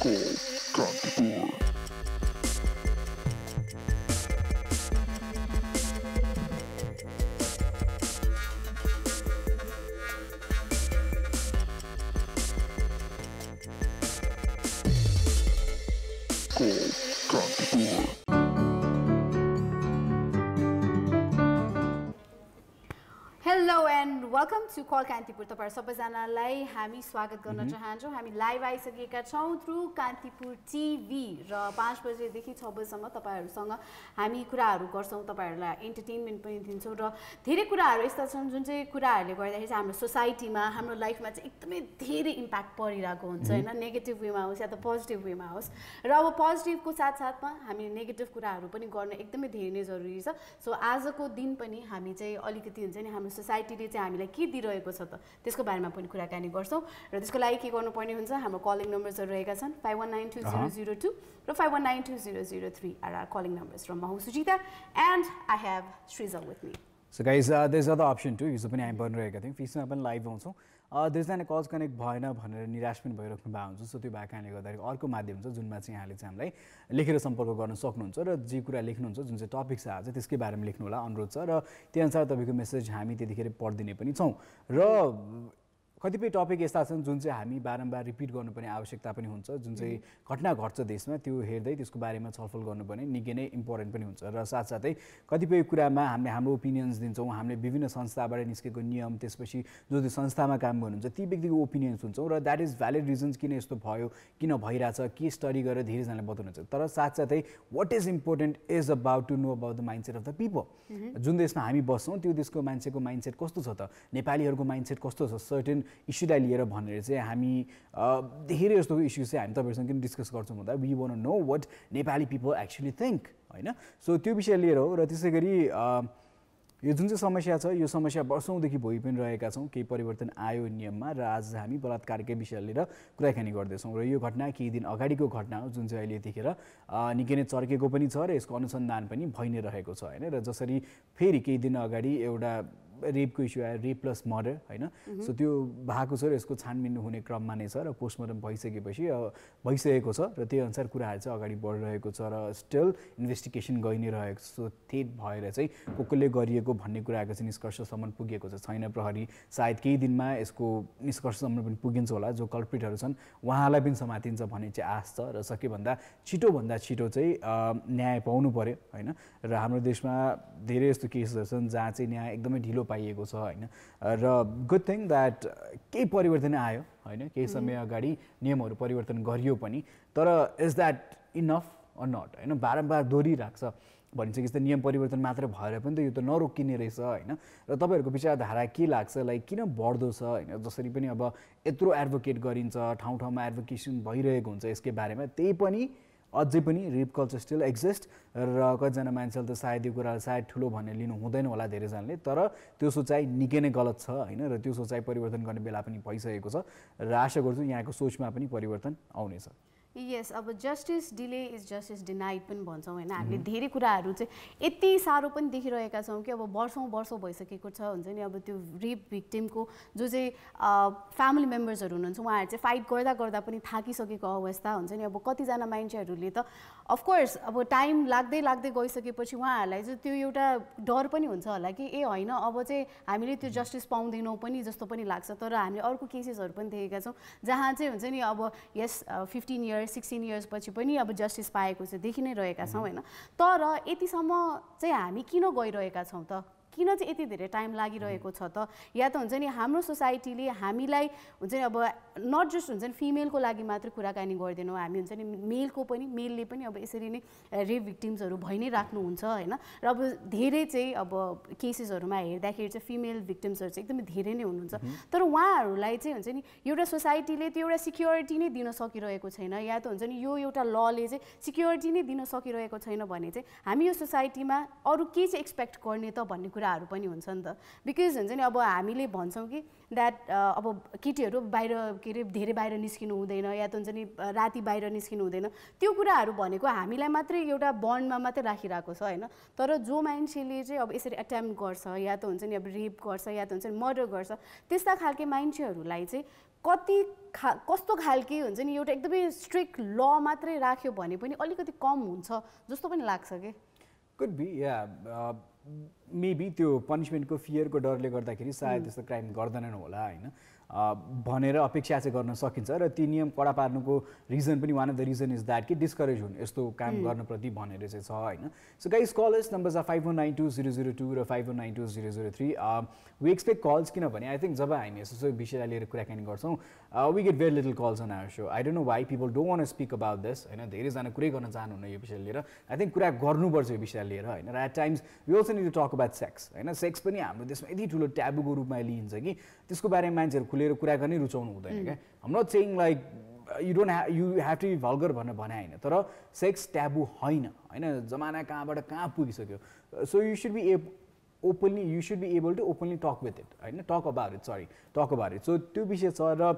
Hello and welcome to Call Kantipur. तपाईहरु सबैजनालाई हामी स्वागत गर्न चाहन्छौं. हामी लाइभ आइसकेका छौं थ्रु कान्तिपुर टिभी र 5 बजेदेखि 6 बजेसम्म तपाईहरुसँग हामी कुराहरु गर्छौं, तपाईहरुलाई एन्टरटेनमेन्ट पनि दिन्छौं र धेरै कुराहरु यस्ता छन् जुन चाहिँ कुराहरुले गर्दाखेरि चाहिँ हाम्रो सोसाइटीमा हाम्रो लाइफमा चाहिँ एकदमै धेरै इम्प्याक्ट परिरहेको हुन्छ हैन, नेगेटिभ वेमा होस् या त पोजिटिभ वेमा होस्. र अब पोजिटिभको साथसाथमा हामी नेगेटिभ कुराहरु पनि गर्न एकदमै धेरै नै जरुरी छ. सो आजको दिन पनि हामी चाहिँ अलिकति हुन्छ नि हाम्रो सोसाइटीले चाहिँ हामीलाई के दिइरहेको छ त त्यसको बारेमा पनि कुराकानी गर्छौं र त्यसको लागि के गर्नुपर्ने हुन्छ हाम्रो कलिङ नम्बर्सहरु रहेका छन् 51920002 र 51920003 are our calling numbers from Mahu Sujita and I have Shriza with me. So guys, there's other option too. यो पनि हामी बनिरहेका थियौं. फेसमा पनि लाइभ आउँछौं. त्यसजना कल्स कनेक्ट भएन भनेर निराश पनि भइराख्नु भएको हुन्छ. सो त्यो भएको कारणले गर्दाखेरि अर्को माध्यम छ जुनमा चाहिँ यहाँले चाहिँ हामीलाई लेखेर सम्पर्क गर्न सक्नुहुन्छ र जे कुरा लेख्नुहुन्छ जुन चाहिँ टपिक छ आज त्यसकै बारेमा लेख्नु होला अनुरोध छ र त्यही अनुसार तपाईको मेसेज हामी त्यतिखेर पढ्दिने पनि छौं. र कतिपय टपिक यस्ता छन् जुन चाहिँ हामी बारम्बार रिपिट गर्नुपर्ने आवश्यकता पनि हुन्छ. जुन चाहिँ घटना घट्छ देशमा त्यो हेर्दै त्यसको बारेमा छलफल गर्नुपर्ने निकै नै इम्पोर्टेन्ट पनि हुन्छ. र साथसाथै कतिपय कुरामा हामीले हाम्रो ओपिनियन्स दिन्छौँ. हामीले विभिन्न संस्थाबाट निस्केको नियम त्यसपछि जो त्यो संस्थामा काम गर्नुहुन्छ ती व्यक्तिको ओपिनियन्स हुन्छौँ र द्याट इज भ्यालिड रिजन्स किन यस्तो भयो, किन भइरहेछ, के स्टडी गरेर धेरैजनाले बताउनुहुन्छ. तर साथसाथै what is important is about to know about the mindset of the people. जुन देशमा हामी बस्छौँ त्यो देशको मान्छेको माइन्डसेट कस्तो छ त, नेपालीहरूको माइन्डसेट कस्तो छ, सर्टेन इस्युलाई लिएर भनेर चाहिँ हामी धेरै जस्तो इस्यु चाहिँ हामी तपाईहरुसँग किन डिस्कस गर्छौँ भन्दा we want to know what Nepali people actually think हैन. सो त्यो विषय लिएर हो र त्यसैगरी यो जुन चाहिँ समस्या छ यो समस्या वर्षौंदेखि भइ पनि रहेका छौं. केही परिवर्तन आयो नियममा र आज हामी बलात्कारकै विषय लिएर कुराकानी गर्दैछौँ र यो घटना केही दिन अगाडिको घटना हो जुन चाहिँ अहिले यतिखेर निकै नै चर्केको पनि छ र यसको अनुसन्धान पनि भइ नै रहेको छ हैन. र जसरी फेरि केही दिन अगाडि एउटा रेपको इस्यु आयो, रेप प्लस मर्डर हैन. सो त्यो भएको छ र यसको छानबिन हुने क्रममा नै छ र पोस्टमार्टम भइसकेको छ र त्यही अनुसार कुराहरू चाहिँ अगाडि बढिरहेको छ र स्टिल इन्भेस्टिगेसन गइ नै रहेको छ. सो त्यही भएर चाहिँ कसले गरिएको भन्ने कुराको चाहिँ निष्कर्षसम्म पुगेको छ छैन. प्रहरी सायद केही दिनमा यसको निष्कर्षसम्म पनि पुगिन्छ होला. जो कल्प्रिटहरू छन् उहाँलाई पनि समातिन्छ भन्ने चाहिँ आश छ र सकेभन्दा छिटो चाहिँ न्याय पाउनु पर्यो हैन. र हाम्रो देशमा धेरै यस्तो केसहरू छन् जहाँ चाहिँ न्याय एकदमै ढिलो पाइएको छ हैन. र गुड थिङ दैट केही परिवर्तन आयो हैन. केही समय अगाडि नियमहरू परिवर्तन गरियो पनि तर is that enough or not हैन. बारम्बार दोहोरिराख्छ भनिन्छ कि नियम परिवर्तन मात्र भएर पनि त यो त नरोकिने रहेछ हैन. र तपाईहरुको विचारधारा के लाग्छ, लाइक किन बढ्दो छ हैन. जसरी पनि अब यत्रो एडभोकेट गरिन्छ, ठाउँ ठाउँमा एडभोकेसन भइरहेको हुन्छ यसकै बारेमा, त्यही पनि अझै पनि रेप कल्चर स्टिल एक्जिस्ट र कतिजना मान्छेले त सायद यो कुरालाई सायद ठुलो भनेर लिनु हुँदैन होला धेरैजनाले. तर त्यो सोचाइ निकै नै गलत छ हैन. र त्यो सोचाइ परिवर्तन गर्ने बेला पनि भइसकेको छ र आशा गर्छु यहाँको सोचमा पनि परिवर्तन आउनेछ. यस, अब justice delay is justice denied पनि भन्छौँ हैन. हामीले धेरै कुराहरू चाहिँ यति साह्रो पनि देखिरहेका छौँ कि अब वर्षौं भइसकेको छ हुन्छ नि. अब त्यो रेप भिक्टिमको जो चाहिँ फ्यामिली मेम्बर्सहरू हुनुहुन्छ उहाँहरू चाहिँ फाइट गर्दा पनि थाकिसकेको अवस्था हुन्छ नि. अब कतिजना मान्छेहरूले त अफकोर्स अब टाइम लाग्दै गइसकेपछि उहाँहरूलाई चाहिँ त्यो एउटा डर पनि हुन्छ होला कि होइन अब चाहिँ हामीले त्यो जस्टिस पाउँदैनौँ पनि जस्तो पनि लाग्छ. तर हामीले अर्को केसेसहरू पनि देखेका छौँ जहाँ चाहिँ हुन्छ नि अब यस 15 इयर्स 16 इयर्स पछि पनि अब जस्टिस पाएको चाहिँ देखि नै रहेका छौँ हैन. तर यतिसम्म चाहिँ हामी किन गइरहेका छौँ त, किन चाहिँ यति धेरै टाइम लागिरहेको छ त. या त हुन्छ नि हाम्रो सोसाइटीले हामीलाई हुन्छ नि अब नट जस्ट हुन्छ नि फिमेलको लागि मात्र कुराकानी गर्दैनौँ हामी हुन्छ नि मेलले पनि अब यसरी नै रेप भिक्टिम्सहरू भइ नै राख्नुहुन्छ हैन. र अब धेरै चाहिँ अब केसेसहरूमा हेर्दाखेरि चाहिँ फिमेल भिक्टिम्सहरू चाहिँ एकदमै धेरै नै हुनुहुन्छ. तर उहाँहरूलाई चाहिँ हुन्छ नि एउटा सोसाइटीले त्यो एउटा सिक्योरिटी नै दिन सकिरहेको छैन या त हुन्छ नि यो एउटा लले चाहिँ सिक्योरिटी नै दिन सकिरहेको छैन भने चाहिँ हामी यो सोसाइटीमा अरू के चाहिँ एक्सपेक्ट गर्ने त भन्ने कुराहरू पनि हुन्छ नि त. बिकज हुन्छ नि अब हामीले भन्छौँ कि द्याट अब केटीहरू बाहिर के अरे धेरै बाहिर निस्किनु हुँदैन या त हुन्छ नि राति बाहिर निस्किनु हुँदैन. त्यो कुराहरू भनेको हामीलाई मात्रै एउटा बन्डमा मात्रै राखिरहेको छ हैन. तर जो मान्छेले चाहिँ अब यसरी एटेम्प्ट गर्छ या त हुन्छ नि अब रेप गर्छ या त हुन्छ नि मर्डर गर्छ त्यस्ता खालके मान्छेहरूलाई चाहिँ कस्तो खालके हुन्छ नि एउटा एकदमै स्ट्रिक्ट ल मात्रै राख्यो भने पनि अलिकति कम हुन्छ जस्तो पनि लाग्छ के कुड बी या मेबी त्यो पनिसमेन्टको फियरको डरले गर्दाखेरि सायद त्यस्तो क्राइम गर्दैनन् होला होइन भनेर अपेक्षा चाहिँ गर्न सकिन्छ र ती नियम कडा पार्नुको रिजन पनि one of the reason is that कि डिस्करेज हुनु यस्तो काम गर्नप्रति भनेर चाहिँ छ होइन so guys callers numbers are 51920002 र 51920003 वी एक्सपेक्ट कल्स किनभने आई थिङ्क जब हामी यस्तो विषयलाई लिएर कुराकानी गर्छौँ we get very little calls on our so I don't know why people don't want speak about this होइन धेरैजना कुरै गर्न चाहनुहुन्न यो विषय लिएर आई थिङ्क कुरा गर्नुपर्छ यो विषय लिएर होइन र at times we also need to talk about sex होइन सेक्स पनि हाम्रो देशमा यति ठुलो ट्याबुको रूपमा लिइन्छ कि त्यसको बारेमा मान्छेहरू खुलेर कुरा गर्ने रुचाउनु हुँदैन क्या हाम not saying like you have to be vulgar भनेर भने होइन तर सेक्स ट्याबु होइन होइन जमाना कहाँबाट कहाँ पुगिसक्यो so you should be openly you should be able to openly talk with it right talk about it so त्यो विषय छ र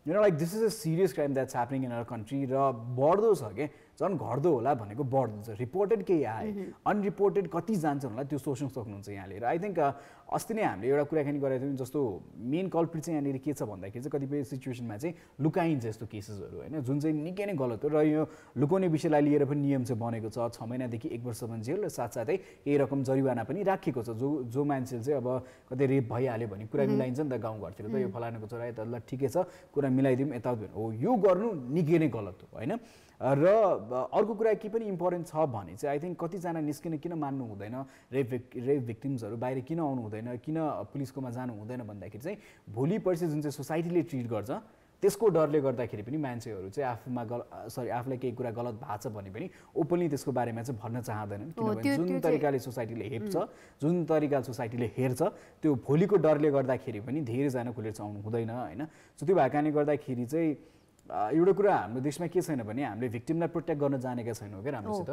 you know like this is a serious crime that's happening in our country र बढ्दो छ के झन् घट्दो होला भनेको बढ्दो छ रिपोर्टेड केही आए अनरिपोर्टेड कति जान्छ होला त्यो सोच्न सक्नुहुन्छ यहाँले र आई थिङ्क अस्ति नै हामीले एउटा कुराकानी गरेको थियौँ जस्तो मेन कल्प्रिट चाहिँ यहाँनिर के छ भन्दाखेरि चाहिँ कतिपय सिचुएसनमा चाहिँ लुकाइन्छ यस्तो केसेसहरू होइन जुन चाहिँ निकै नै गलत हो र यो लुकाउने विषयलाई लिएर पनि नियम चाहिँ बनेको छ 6 महिनादेखि 1 वर्षसम्म जेल र साथसाथै केही रकम जरिवाना पनि राखिएको छ जो मान्छेले चाहिँ अब कतै रेप भइहाल्यो भने कुरा मिलाइन्छ नि त गाउँघरतिर त यो फलानुको छोरा यता ल ठिकै छ कुरा मिलाइदिउँ यताउति हो यो गर्नु निकै नै गलत हो होइन र अर्को कुरा के पनि इम्पोर्टेन्ट छ भने चाहिँ आई थिङ्क कतिजना निस्किन किन मान्नु हुँदैन रेप भिक्टिम्सहरू बाहिर किन आउनु हुँदैन किन पुलिसकोमा जानु हुँदैन भन्दाखेरि चाहिँ भोलि पर्सि जुन चाहिँ सोसाइटीले ट्रिट गर्छ त्यसको डरले गर्दाखेरि पनि मान्छेहरू चाहिँ आफूलाई केही कुरा गलत भएको छ भने पनि ओपनली त्यसको बारेमा चाहिँ भन्न चाहँदैनन् किनभने जुन तरिकाले सोसाइटीले हेप्छ जुन तरिकाले सोसाइटीले हेर्छ त्यो भोलिको डरले गर्दाखेरि पनि धेरैजना खुलेर चाहिँ आउनु हुँदैन होइन सो त्यो भएकाले गर्दाखेरि चाहिँ एउटा कुरा हाम्रो देशमा के छैन भने हामीले भिक्टिमलाई प्रोटेक्ट गर्न जानेका छैनौँ क्या राम्रोसित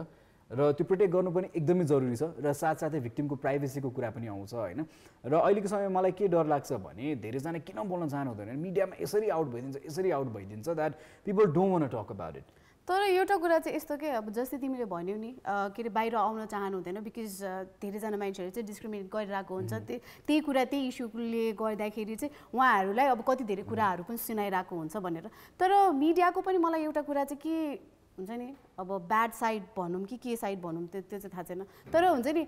र त्यो प्रोटेक्ट गर्नु पनि एकदमै जरुरी छ र साथसाथै भिक्टिमको प्राइभेसीको कुरा पनि आउँछ होइन र अहिलेको समयमा मलाई के डर लाग्छ भने धेरैजना किन बोल्न चाहनु हुँदैन मिडियामा यसरी आउट भइदिन्छ that people don't want to talk about it तर एउटा कुरा चाहिँ यस्तो के अब जस्तै तिमीले भन्यौ नि के अरे बाहिर आउन चाहनु हुँदैन बिकज धेरैजना मान्छेहरू चाहिँ डिस्क्रिमिनेट गरिरहेको हुन्छ त्यही कुरा त्यही इस्युले गर्दाखेरि चाहिँ उहाँहरूलाई अब कति धेरै कुराहरू पनि सुनाइरहेको हुन्छ भनेर तर मिडियाको पनि मलाई एउटा कुरा चाहिँ के हुन्छ नि अब ब्याड साइड भनौँ कि के साइड भनौँ त्यो चाहिँ थाहा छैन तर हुन्छ नि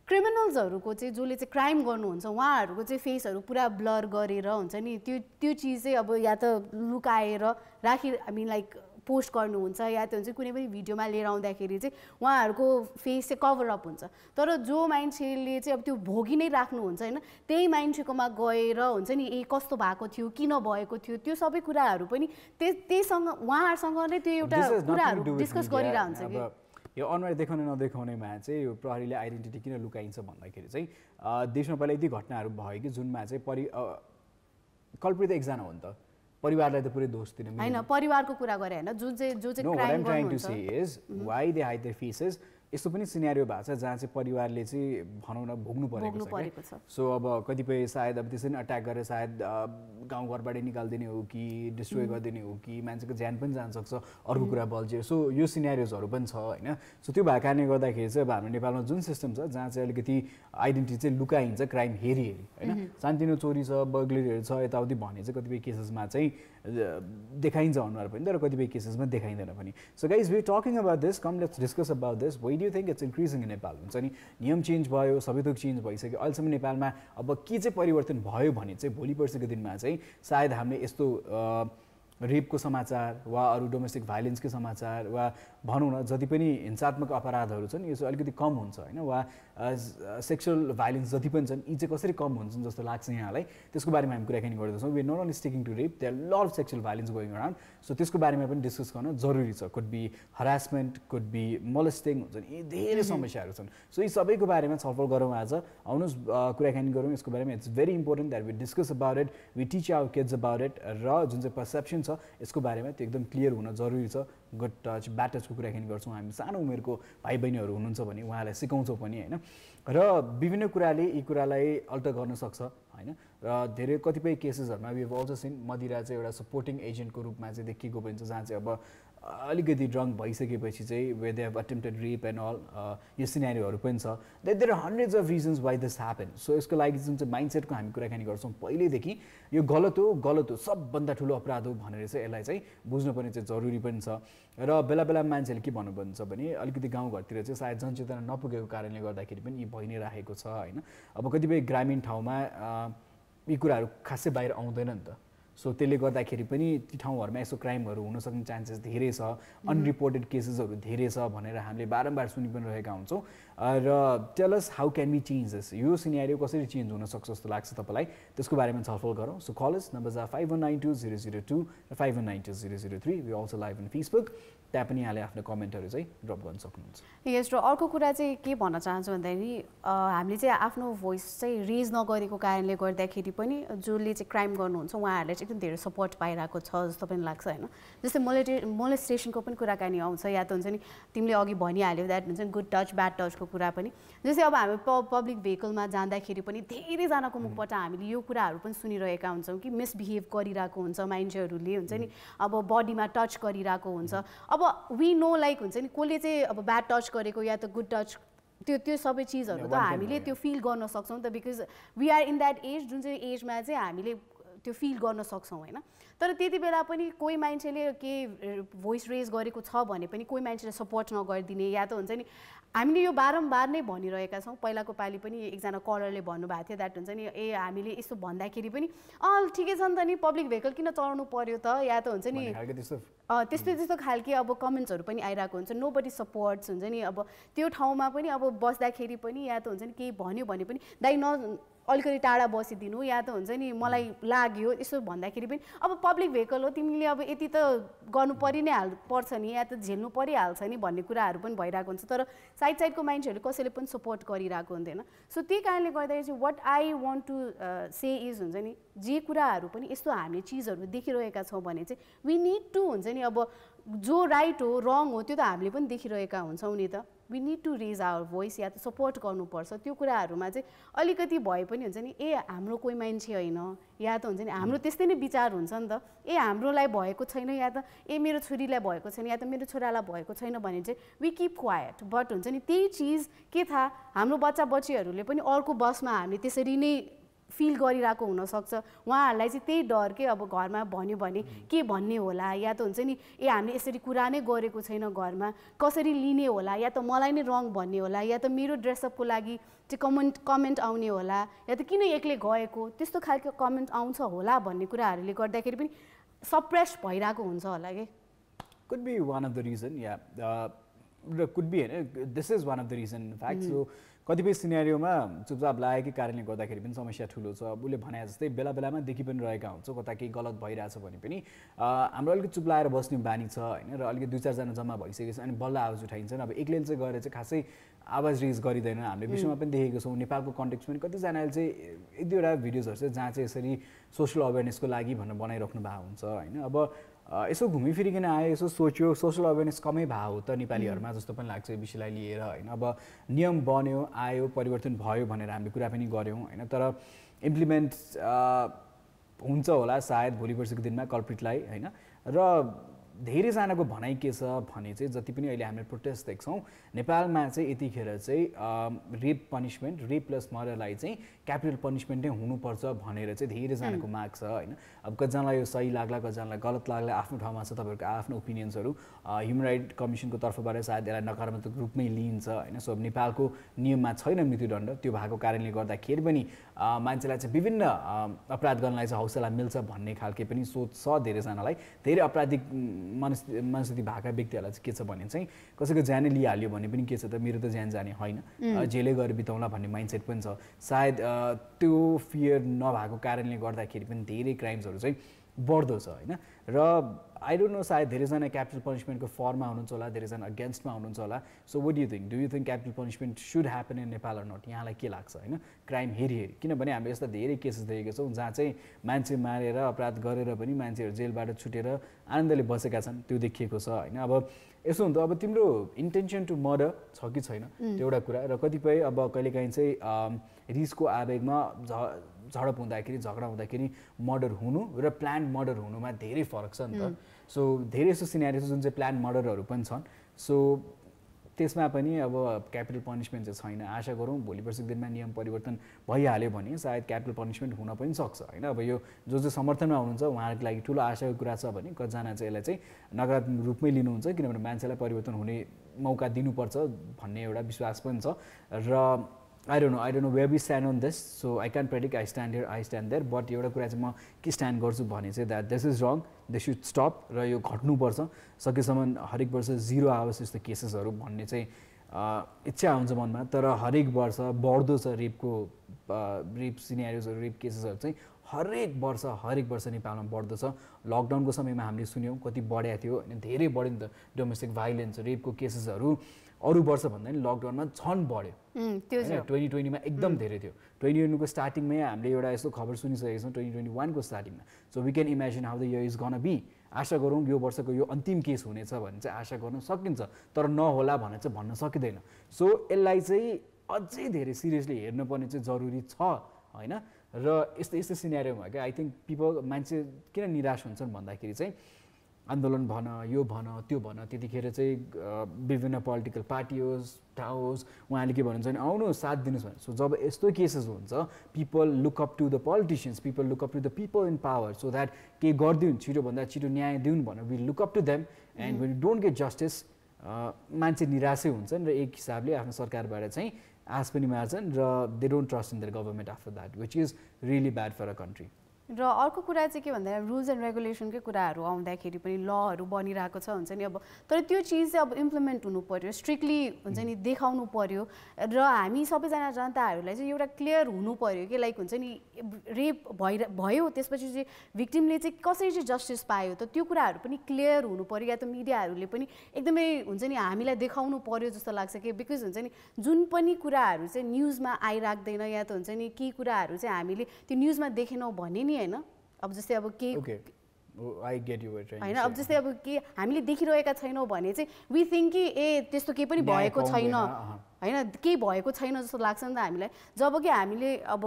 क्रिमिनल्सहरूको चाहिँ जसले चाहिँ क्राइम गर्नुहुन्छ उहाँहरूको चाहिँ फेसहरू पुरा ब्लर गरेर हुन्छ नि त्यो चिज चाहिँ अब या त लुकाएर आई मिन लाइक पोस्ट गर्नुहुन्छ या त हुन्छ कुनै पनि भिडियोमा लिएर आउँदाखेरि चाहिँ उहाँहरूको फेस चाहिँ कभर अप हुन्छ तर जो मान्छेले चाहिँ अब त्यो भोगी नै राख्नुहुन्छ होइन त्यही मान्छेकोमा गएर हुन्छ नि कस्तो भएको थियो किन भएको थियो त्यो सबै कुराहरू पनि त्यहीसँग उहाँहरूसँग नै त्यो एउटा कुराहरू डिस्कस गरिरहेको हुन्छ कि यो अनुहार देखाउने नदेखाउनेमा चाहिँ यो प्रहरीले आइडेन्टिटी किन लुकाइन्छ भन्दाखेरि चाहिँ देशमा पहिला यति घटनाहरू भयो कि जुनमा चाहिँ कल्प्रिट त एकजना हो नि त परिवारलाई त पुरै दोष दिनु हैन परिवारको कुरा गरे हैन जो चाहिँ क्राइम गर्नुहुन्छ is why they hide their faces यस्तो पनि सिनेरियो भएको छ जहाँ चाहिँ परिवारले चाहिँ भनौँ न भोग्नु परेको छ सो अब कतिपय सायद अब त्यसरी अट्याक गरेर सायद गाउँघरबाटै निकालिदिने हो कि डिस्ट्रोय गरिदिने हो कि मान्छेको ज्यान पनि जान सक्छ अर्को कुरा बल्झ्यो सो यो सिनेरियोजहरू पनि छ होइन सो त्यो भएको कारणले गर्दाखेरि चाहिँ अब हाम्रो नेपालमा जुन सिस्टम छ जहाँ चाहिँ अलिकति आइडेन्टिटी चाहिँ लुकाइन्छ क्राइम हेरी होइन सानोतिनो चोरी छ बर्गलरीहरू छ यताउति भने चाहिँ कतिपय केसेसमा चाहिँ देखाइन्छ अनुहार पनि तर कतिपय केसेसमा देखाइँदैन पनि so guys we talking about this come let's discuss about this why do think it's increasing in Nepal हुन्छ नि नियम चेन्ज भयो सबै थोक चेन्ज भइसक्यो अहिलेसम्म नेपालमा अब के चाहिँ परिवर्तन भयो भने चाहिँ भोलि पर्सिको दिनमा चाहिँ सायद हामीले यस्तो रेपको समाचार वा अरू डोमेस्टिक भाइलेन्सको समाचार वा भनौँ न जति पनि हिंसात्मक अपराधहरू छन् यो चाहिँ अलिकति कम हुन्छ होइन वा सेक्सुअल भाइलेन्स जति पनि छन् यी चाहिँ कसरी कम हुन्छन् जस्तो लाग्छ यहाँलाई त्यसको बारेमा हामी कुराकानी गर्दैछौँ we not only sticking to rape there lot of sexual violence going around so त्यसको बारेमा पनि डिस्कस गर्न जरुरी छ could be harassment could be molesting हुन्छ नि यी धेरै समस्याहरू छन् सो यी सबैको बारेमा छलफल गरौँ आज आउनुहोस् कुराकानी गरौँ यसको बारेमा it's very important that we discuss about it we teach our kids about it र जुन चाहिँ पर्सेप्सन छ यसको बारेमा त्यो एकदम क्लियर हुन जरुरी छ गुड टच ब्याड टचको कुराकानी गर्छौँ हामी सानो उमेरको भाइ बहिनीहरू हुनुहुन्छ भने उहाँलाई सिकाउँछौँ पनि होइन र विभिन्न कुराले यी कुरालाई अल्टर गर्न सक्छ होइन र धेरै कतिपय केसेसहरूमा वी हेभ अल्सो सिन मदिरा चाहिँ एउटा सपोर्टिङ एजेन्टको रूपमा चाहिँ देखिएको पनि छ, जहाँ चाहिँ अब अलिकति ड्रङ्क भइसकेपछि चाहिँ way they have attempted rape and all यो सिनेरियोहरू पनि छ। There are hundreds of reasons why this happen. So यसको लागि जुन चाहिँ माइन्डसेटको हामी कुराकानी गर्छौँ पहिल्यैदेखि, यो गलत हो सबभन्दा ठुलो अपराध हो भनेर चाहिँ यसलाई चाहिँ बुझ्नुपर्ने चाहिँ जरुरी पनि छ। र बेला बेला मान्छेले के भन्नुहुन्छ भने अलिकति गाउँघरतिर चाहिँ सायद जनचेतना नपुगेको कारणले गर्दाखेरि पनि यी भइ नै राखेको छ होइन। अब कतिपय ग्रामीण ठाउँमा यी कुराहरू खासै बाहिर आउँदैन नि त। सो त्यसले गर्दाखेरि पनि ती ठाउँहरूमा यसो क्राइमहरू हुन सक्ने चान्सेस धेरै छ, अनरिपोर्टेड केसेसहरू धेरै छ भनेर हामीले बारम्बार सुनि पनि रहेका हुन्छौँ। र tell us how can we change this, यो सिनेरियो कसरी चेन्ज हुनसक्छ जस्तो लाग्छ तपाईँलाई, त्यसको बारेमा छलफल गरौँ। So call us, numbers are 5192-002 र 5192-003। We also live on Facebook, त्यहाँ पनि यहाँले आफ्नो कमेन्टहरू चाहिँ ड्रप गर्न सक्नुहुन्छ। यस, र अर्को कुरा चाहिँ के भन्न चाहन्छु भन्दाखेरि हामीले चाहिँ आफ्नो भोइस चाहिँ रेज नगरेको कारणले गर्दाखेरि पनि जसले चाहिँ क्राइम गर्नुहुन्छ उहाँहरूले चाहिँ एकदम धेरै सपोर्ट पाइरहेको छ जस्तो पनि लाग्छ होइन। जस्तै मोलेस्टेसनको पनि कुराकानी आउँछ, या त हुन्छ नि तिमीले अघि भनिहाल्यो द्याट हुन्छ नि गुड टच ब्याड टचको कुरा पनि। जस्तै अब हामी पब्लिक भेहिकलमा जाँदाखेरि पनि धेरैजनाको मुखबाट हामीले यो कुराहरू पनि सुनिरहेका हुन्छौँ कि मिसबिहेभ गरिरहेको हुन्छ मान्छेहरूले, हुन्छ नि अब बडीमा टच गरिरहेको हुन्छ। अब वी नो लाइक हुन्छ नि कसले चाहिँ अब ब्याड टच गरेको या त गुड टच, त्यो सबै चिजहरू त हामीले त्यो फिल गर्न सक्छौँ त, because we are in that age जुन चाहिँ एजमा चाहिँ हामीले त्यो फिल गर्न सक्छौँ होइन। तर त्यति बेला पनि कोही मान्छेले के भोइस रेज गरेको छ भने पनि कोही मान्छेले सपोर्ट नगरिदिने, या त हुन्छ नि हामीले यो बारम्बार नै भनिरहेका छौँ। पहिलाको पालि पनि एकजना कलरले भन्नुभएको थियो द्याट हुन्छ नि हामीले यस्तो भन्दाखेरि पनि ठिकै छ नि त नि पब्लिक भेहिकल किन चलाउनु पर्यो त, या त हुन्छ नि त्यस्तो खालके अब कमेन्ट्सहरू पनि आइरहेको हुन्छ। नो बडी सपोर्ट्स, हुन्छ नि अब त्यो ठाउँमा पनि अब बस्दाखेरि पनि या त हुन्छ नि केही भन्यो भने पनि दाइ अलिकति टाढा बसिदिनु, या त हुन्छ नि मलाई लाग्यो यसो भन्दाखेरि पनि अब पब्लिक भेहिकल हो तिमीले अब यति त गर्नु परि नै पर्छ नि, या त झेल्नु परिहाल्छ नि भन्ने कुराहरू पनि भइरहेको हुन्छ। तर साइडको मान्छेहरूले कसैले पनि सपोर्ट गरिरहेको हुँदैन। सो त्यही कारणले गर्दाखेरि चाहिँ what I want to say is हुन्छ नि जे कुराहरू पनि यस्तो हामीले चिजहरू देखिरहेका छौँ भने चाहिँ वी निड टु हुन्छ नि अब जो राइट हो रङ हो त्यो त हामीले पनि देखिरहेका हुन्छौँ नि त। We need to raise our voice, या त सपोर्ट गर्नुपर्छ त्यो कुराहरूमा चाहिँ अलिकति भए पनि हुन्छ नि हाम्रो कोही मान्छे होइन, या त हुन्छ नि हाम्रो त्यस्तै नै विचार हुन्छ नि त हाम्रोलाई भएको छैन, या त मेरो छोरीलाई भएको छैन, या त मेरो छोरालाई भएको छैन भने चाहिँ वी किप क्वाइट। बट हुन्छ नि त्यही चिज के थाहा हाम्रो बच्चा बच्चीहरूले पनि अर्को बसमा हामीले त्यसरी नै फिल गरिरहेको हुनसक्छ। उहाँहरूलाई चाहिँ त्यही डर के अब घरमा भन्यो भने के भन्ने होला, या त हुन्छ नि हामीले यसरी कुरा नै गरेको छैन घरमा कसरी लिने होला, या त मलाई नै रङ भन्ने होला, या त मेरो ड्रेसअपको लागि चाहिँ कमेन्ट आउने होला, या त किन एक्लै गएको त्यस्तो खालको कमेन्ट आउँछ होला भन्ने कुराहरूले गर्दाखेरि पनि सप्रेस भइरहेको हुन्छ होला कि। Could be one of the reason, या कुड बी होइन, this is one of the reason in fact. So कतिपय सिनेरियोमा चुपचाप लागेकै कारणले गर्दाखेरि पनि समस्या ठुलो छ। उसले भने जस्तै बेला बेलामा देखि पनि रहेका हुन्छौँ कता केही गलत भइरहेछ भने पनि हाम्रो अलिकति चुप लाएर बस्ने बानी छ होइन, र अलिकति 2-4 जना जम्मा भइसकेछ अनि बल्ल आवाज उठाइन्छन्। अब एक्लैले चाहिँ गएर चाहिँ खासै आवाज रेज गरिँदैन। हामीले विश्वमा पनि देखेको छौँ, नेपालको कन्टेक्स्ट पनि कतिजनाले चाहिँ 1-2वटा भिडियोजहरू चाहिँ जहाँ चाहिँ यसरी सोसल अवेरनेसको लागि भनेर बनाइराख्नु भएको हुन्छ होइन। अब यसो घुमिफिरिकन आयो, यसो सोच्यो, सोसल अवेरनेस कमै भयो त नेपालीहरूमा जस्तो पनि लाग्छ यो विषयलाई लिएर होइन। अब नियम बन्यो आयो परिवर्तन भयो भनेर हामीले कुरा पनि गऱ्यौँ होइन, तर इम्प्लिमेन्ट हुन्छ होला सायद भोलि पर्सिको दिनमा कल्प्रिटलाई होइन। र धेरैजनाको भनाइ के छ भने चाहिँ जति पनि अहिले हामीले प्रोटेस्ट देख्छौँ नेपालमा चाहिँ यतिखेर चाहिँ रेप पनिसमेन्ट, रेप प्लस मर्डरलाई चाहिँ क्यापिटल पनिसमेन्ट नै हुनुपर्छ भनेर चाहिँ धेरैजनाको माग छ होइन। अब कतिजनालाई यो सही लाग्ला, कतिजनालाई गलत लाग्ला, आफ्नो ठाउँमा छ तपाईँहरूको आफ्नो ओपिनियन्सहरू। ह्युमन राइट कमिसनको तर्फबाट सायद यसलाई नकारात्मक रूपमै लिइन्छ होइन। सो नेपालको नियममा छैन मृत्युदण्ड, त्यो भएको कारणले गर्दाखेरि पनि मान्छेलाई चाहिँ विभिन्न अपराध गर्नलाई चाहिँ हौसला मिल्छ भन्ने खालके पनि सोच छ धेरैजनालाई। धेरै अपराधिक मनस्थिति भएका व्यक्तिहरूलाई चाहिँ के छ भने चाहिँ कसैको ज्यानै लिइहाल्यो भने पनि के छ त मेरो त ज्यान जाने होइन, जेलै गएर बिताउला भन्ने माइन्डसेट पनि छ। सायद त्यो फियर नभएको कारणले गर्दाखेरि पनि धेरै क्राइम्सहरू चाहिँ बढ्दो छ होइन। र आई डोन्ट नो सायद धेरैजना क्यापिटल पनिसमेन्टको फर्ममा हुनुहुन्छ होला, धेरैजना अगेन्स्टमा हुनुहुन्छ होला। So what do you think, do you think capital punishment should happen in Nepal or not? यहाँलाई के लाग्छ होइन क्राइम हेरी किनभने हामीले यस्ता धेरै केसेस देखेका छौँ जहाँ चाहिँ मान्छे मारेर अपराध गरेर पनि मान्छेहरू जेलबाट छुटेर आनन्दले बसेका छन्, त्यो देखिएको छ होइन। अब यसो हुन्छ अब तिम्रो इन्टेन्सन टु मर्डर छ कि छैन त्यो एउटा कुरा, र कतिपय अब कहिलेकाहीँ चाहिँ रिसको आवेगमा झडप हुँदाखेरि झगडा हुँदाखेरि मर्डर हुनु र प्लान्ड मर्डर हुनुमा धेरै फरक छ नि त सो धेरै यस्तो सिनेरियो छ जुन चाहिँ प्लान्ड मर्डरहरू पनि छन् सो त्यसमा पनि अब क्यापिटल पनिसमेन्ट चाहिँ छैन आशा गरौँ भोलि पर्सिको दिनमा नियम परिवर्तन भइहाल्यो भने सायद क्यापिटल पनिसमेन्ट हुन पनि सक्छ होइन अब यो जो समर्थनमा हुनुहुन्छ उहाँहरूको लागि ठुलो आशाको कुरा छ भने कतिजना चाहिँ यसलाई चाहिँ नकारात्मक रूपमै लिनुहुन्छ किनभने मान्छेलाई परिवर्तन हुने मौका दिनुपर्छ भन्ने एउटा विश्वास पनि छ र I don't know where we stand on this, so I can't predict. I stand here, I stand there. But एउटा कुरा चाहिँ म के स्ट्यान्ड गर्छु भने चाहिँ that this is wrong, this should stop र यो घट्नुपर्छ सकेसम्म हरेक वर्ष 0 आओस् यस्तो केसेसहरू भन्ने चाहिँ इच्छा हुन्छ मनमा तर हरेक वर्ष बढ्दो छ रेप सिनेरियोजहरू रेप केसेसहरू चाहिँ हरेक वर्ष नेपालमा बढ्दो छ लकडाउनको समयमा हामीले सुन्यौँ कति बढेको थियो अनि धेरै बढ्यो नि त डोमेस्टिक भाइलेन्स रेपको केसेसहरू अरू वर्ष भन्दा नि लकडाउनमा झन् बढ्यो होइन 2020मा एकदम धेरै थियो 2020को स्टार्टिङमै हामीले एउटा यस्तो खबर सुनिसकेको छौँ 2021को स्टार्टिङमा so we can imagine how the year is gonna be आशा गरौँ यो वर्षको यो अन्तिम केस हुनेछ भने चाहिँ आशा गर्न सकिन्छ तर नहोला भनेर चाहिँ भन्न सकिँदैन सो यसलाई चाहिँ अझै धेरै सिरियसली हेर्नुपर्ने चाहिँ जरुरी छ होइन र यस्तो सिनेरियोमा क्या आई थिङ्क मान्छे किन निराश हुन्छन् भन्दाखेरि चाहिँ आन्दोलन भन यो भन त्यो भन त्यतिखेर चाहिँ विभिन्न पोलिटिकल पार्टी होस् ठाउँ होस् उहाँले के भन्नुहुन्छ भने आउनु साथ दिनुहोस् भने सो जब यस्तो केसेस हुन्छ people look up to the politicians people look up to the people in power so that के गरिदिउन् छिटोभन्दा छिटो न्याय दिउन् भनेर we look up to them and when you don't get justice मान्छे निराशै हुन्छन् र एक हिसाबले आफ्नो सरकारबाट चाहिँ आश पनि मार्छन् र they don't trust in their government after that which is really bad for a country र अर्को कुरा चाहिँ के भन्दा रुल्स एन्ड रेगुलेसनकै कुराहरू आउँदाखेरि पनि लहरू बनिरहेको छ हुन्छ नि अब तर त्यो चिज चाहिँ अब इम्प्लिमेन्ट हुनु पर्यो स्ट्रिक्टली हुन्छ नि देखाउनु पर्यो र हामी सबैजना जनताहरूलाई चाहिँ एउटा क्लियर हुनु पर्यो कि लाइक हुन्छ नि रेप भयो त्यसपछि चाहिँ भिक्टिमले चाहिँ कसरी चाहिँ जस्टिस पायो त त्यो कुराहरू पनि क्लियर हुनु पर्यो या त मिडियाहरूले पनि एकदमै हुन्छ नि हामीलाई देखाउनु पर्यो जस्तो लाग्छ कि बिकज हुन्छ नि जुन पनि कुराहरू चाहिँ न्युजमा आइराख्दैन या त हुन्छ नि केही कुराहरू चाहिँ हामीले त्यो न्युजमा देखेनौँ भने नि होइन अब जस्तै अब के होइन अब जस्तै अब के हामीले देखिरहेका छैनौँ भने चाहिँ वी थिङ्क कि ए त्यस्तो केही पनि भएको छैन होइन केही भएको छैन जस्तो लाग्छ नि त हामीलाई जब कि हामीले अब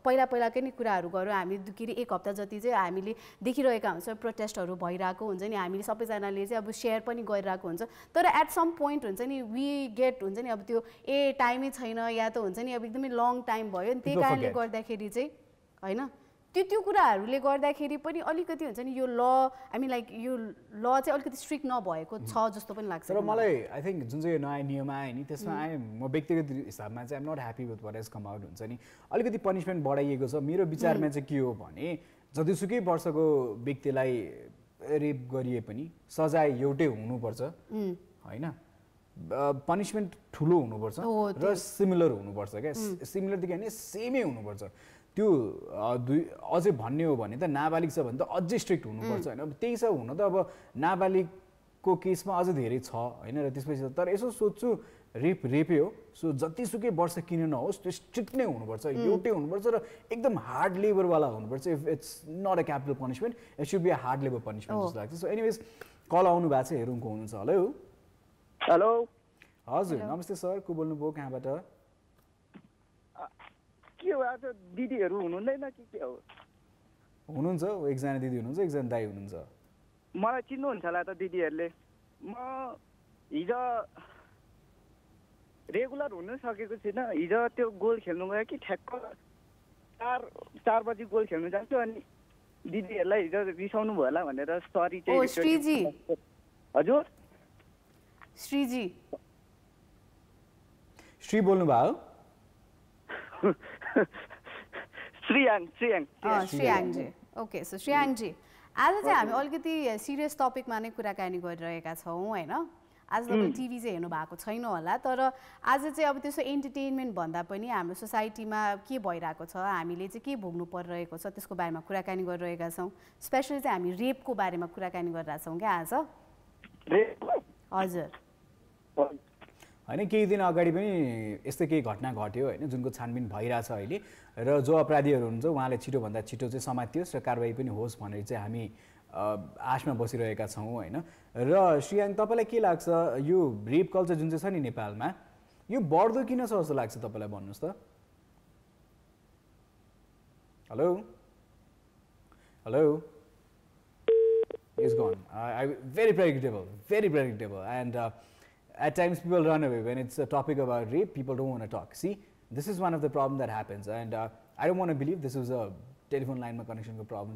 पहिलाकै नै कुराहरू गऱ्यौँ हामी के अरे 1 हप्ता जति चाहिँ हामीले देखिरहेका हुन्छ प्रोटेस्टहरू भइरहेको हुन्छ नि हामीले सबैजनाले चाहिँ अब सेयर पनि गरिरहेको हुन्छ तर एट सम पोइन्ट हुन्छ नि वी गेट हुन्छ नि अब त्यो टाइमै छैन या त हुन्छ नि अब एकदमै लङ टाइम भयो नि त्यही कारणले गर्दाखेरि चाहिँ होइन त्यो कुराहरूले गर्दाखेरि पनि अलिकति हुन्छ नि यो ल लाइक यो ल चाहिँ अलिकति स्ट्रिक्ट नभएको छ जस्तो पनि लाग्छ तर मलाई आई थिङ्क जुन चाहिँ यो नयाँ नियम आयो नि त्यसमा म व्यक्तिगत हिसाबमा चाहिँ I'm not happy with what has come out हुन्छ नि अलिकति पनिसमेन्ट बढाइएको छ मेरो विचारमा चाहिँ के हो भने जतिसुकै वर्षको व्यक्तिलाई रेप गरिए पनि सजाय एउटै हुनुपर्छ होइन पनिसमेन्ट ठुलो हुनुपर्छ र सिमिलर हुनुपर्छ क्या सिमिलरदेखि होइन सेमै हुनुपर्छ त्यो अझै भन्ने हो भने त नाबालिग छ भने त अझै स्ट्रिक्ट हुनुपर्छ होइन अब त्यही छ हुन त अब नाबालिगको केसमा अझ धेरै छ होइन र त्यसपछि तर यसो सोध्छु रेपै हो सो जतिसुकै वर्ष किन नहोस् त्यो स्ट्रिक्ट नै हुनुपर्छ एउटै हुनुपर्छ र एकदम हार्ड लेबरवाला हुनुपर्छ if it's not a capital punishment it should be a hard labour punishment जस्तो लाग्छ सो एनिवेज कल आउनु भएको छ हेरौँ को हुनुहुन्छ हेलो हजुर नमस्ते सर को बोल्नुभयो कहाँबाट के हो आज दिदीहरू हुनुहुँदैन कि के हो हुनुहुन्छ एकजना दिदी हुनुहुन्छ एकजना दाइ हुनुहुन्छ मलाई चिन्नुहुन्छ होला त दिदीहरूले म हिजो रेगुलर हुन सकेको छैन हिजो त्यो गोल खेल्नु गयो कि ठ्याक्क 4 बजी गोल खेल्नु जान्छु अनि दिदीहरूलाई हिजो रिसाउनु भयो होला भनेर सरी चाहिँ श्रीजी हजुर श्री बोल्नु भयो श्रेयाङजी ओके सो श्रेयाङजी आज चाहिँ हामी अलिकति सिरियस टपिकमा नै कुराकानी गरिरहेका छौँ होइन आज तपाईँ टिभी चाहिँ हेर्नु भएको छैन होला तर आज चाहिँ अब त्यसो इन्टरटेनमेन्ट भन्दा पनि हाम्रो सोसाइटीमा के भइरहेको छ हामीले चाहिँ के भोग्नु परिरहेको छ त्यसको बारेमा कुराकानी गरिरहेका छौँ स्पेसली चाहिँ हामी रेपको बारेमा कुराकानी गरिरहेछौँ क्या आज हजुर होइन केही दिन अगाडि पनि यस्तै केही घटना घट्यो होइन जुनको छानबिन भइरहेछ अहिले र जो अपराधीहरू हुनुहुन्छ उहाँले छिटोभन्दा छिटो चाहिँ समातियोस् र कारबाही पनि होस् भनेर चाहिँ हामी आशमा बसिरहेका छौँ होइन र श्रेयाङ तपाईँलाई के लाग्छ यो रेप कल्चर जुन चाहिँ छ नि नेपालमा यो बढ्दो किन छ जस्तो लाग्छ तपाईँलाई भन्नुहोस् त Hello? Hello? He's gone. Very predictable. And at times people run away. When it's a topic about rape, people don't want to talk. See, this is one of the problems that happens. And I don't want to believe this was a telephone line connection problem.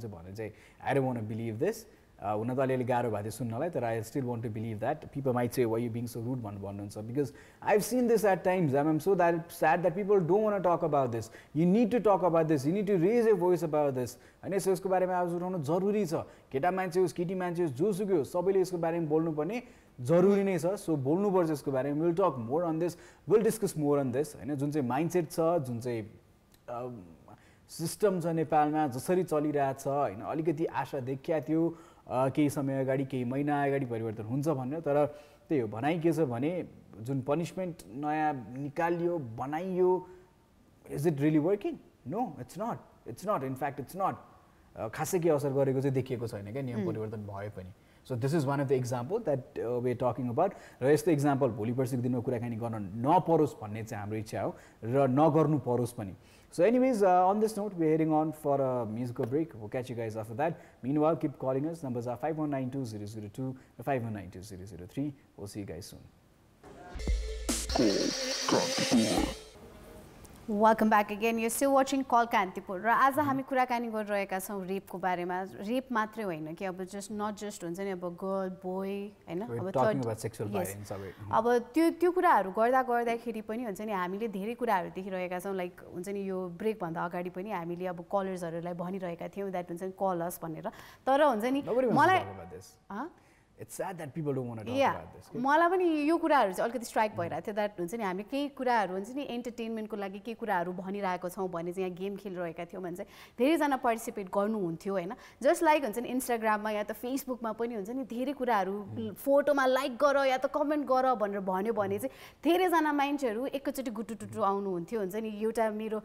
I don't want to believe this. हुन त अलिअलि गाह्रो भएको थियो सुन्नलाई तर I still want to believe that people might say why you being so rude भनेर भन्नुहुन्छ because I have seen this at times I am so that sad that people don't want talk about this you need to talk about this you need to raise a voice about this होइन यसको बारेमा आवाज उठाउनु जरुरी छ केटा मान्छे होस् केटी मान्छे होस् जोसुकै होस् सबैले यसको बारेमा बोल्नुपर्ने जरुरी नै छ सो बोल्नुपर्छ यसको बारेमा we'll talk more on this we'll discuss more on this होइन जुन चाहिँ माइन्डसेट छ जुन चाहिँ सिस्टम छ नेपालमा जसरी चलिरहेको छ होइन अलिकति आशा देखिया थियो केही समय अगाडि केही महिना अगाडि परिवर्तन हुन्छ भनेर तर त्यही हो भनाइ के छ भने जुन पनिसमेन्ट नयाँ निकालियो बनाइयो is it really working no it's not in fact it's not खासै के असर गरेको चाहिँ देखिएको छैन क्या नियम परिवर्तन भए पनि so this is one of the example that way talking about र यस्तो इक्जाम्पल भोलि पर्सिको दिनमा कुराकानी गर्न नपरोस् भन्ने चाहिँ हाम्रो इच्छा हो र नगर्नु परोस् पनि. So anyways, on this note, we're heading on for a musical break. We'll catch you guys after that. Meanwhile, keep calling us. Numbers are 5192-002 and 5192-003. We'll see you guys soon. Welcome back again. You're still watching Call Kantipur. र आज हामी कुराकानी गरिरहेका छौँ रेपको बारेमा. Rape मात्रै होइन कि अब जस्ट नट जस्ट हुन्छ नि अब गर्ल बोय हैन अब talking about sexual violence. अब त्यो कुराहरू गर्दाखेरि पनि हुन्छ नि हामीले धेरै कुराहरू देखिरहेका छौँ लाइक हुन्छ नि यो ब्रेक भन्दा अगाडि पनि हामीले अब कलर्सहरूलाई भनिरहेका थियौँ द्याट हुन्छ नि कल अस भनेर तर हुन्छ नि मलाई It's sad that people don't want to talk about this. मलाई पनि यो कुराहरू चाहिँ अलिकति स्ट्राइक भइरहेको थियो द्याट हुन्छ नि हामी केही कुराहरू हुन्छ नि एन्टरटेनमेन्टको लागि केही कुराहरू भनिरहेको छौँ भने चाहिँ यहाँ गेम खेलिरहेका थियौँ भने चाहिँ धेरैजना पार्टिसिपेट गर्नुहुन्थ्यो होइन जस्ट लाइक हुन्छ नि इन्स्टाग्राममा या त फेसबुकमा पनि हुन्छ नि धेरै कुराहरू फोटोमा लाइक गर या त कमेन्ट गर भनेर भन्यो भने चाहिँ धेरैजना मान्छेहरू एकैचोटि गुटुटुटु आउनुहुन्थ्यो हुन्छ नि एउटा मेरो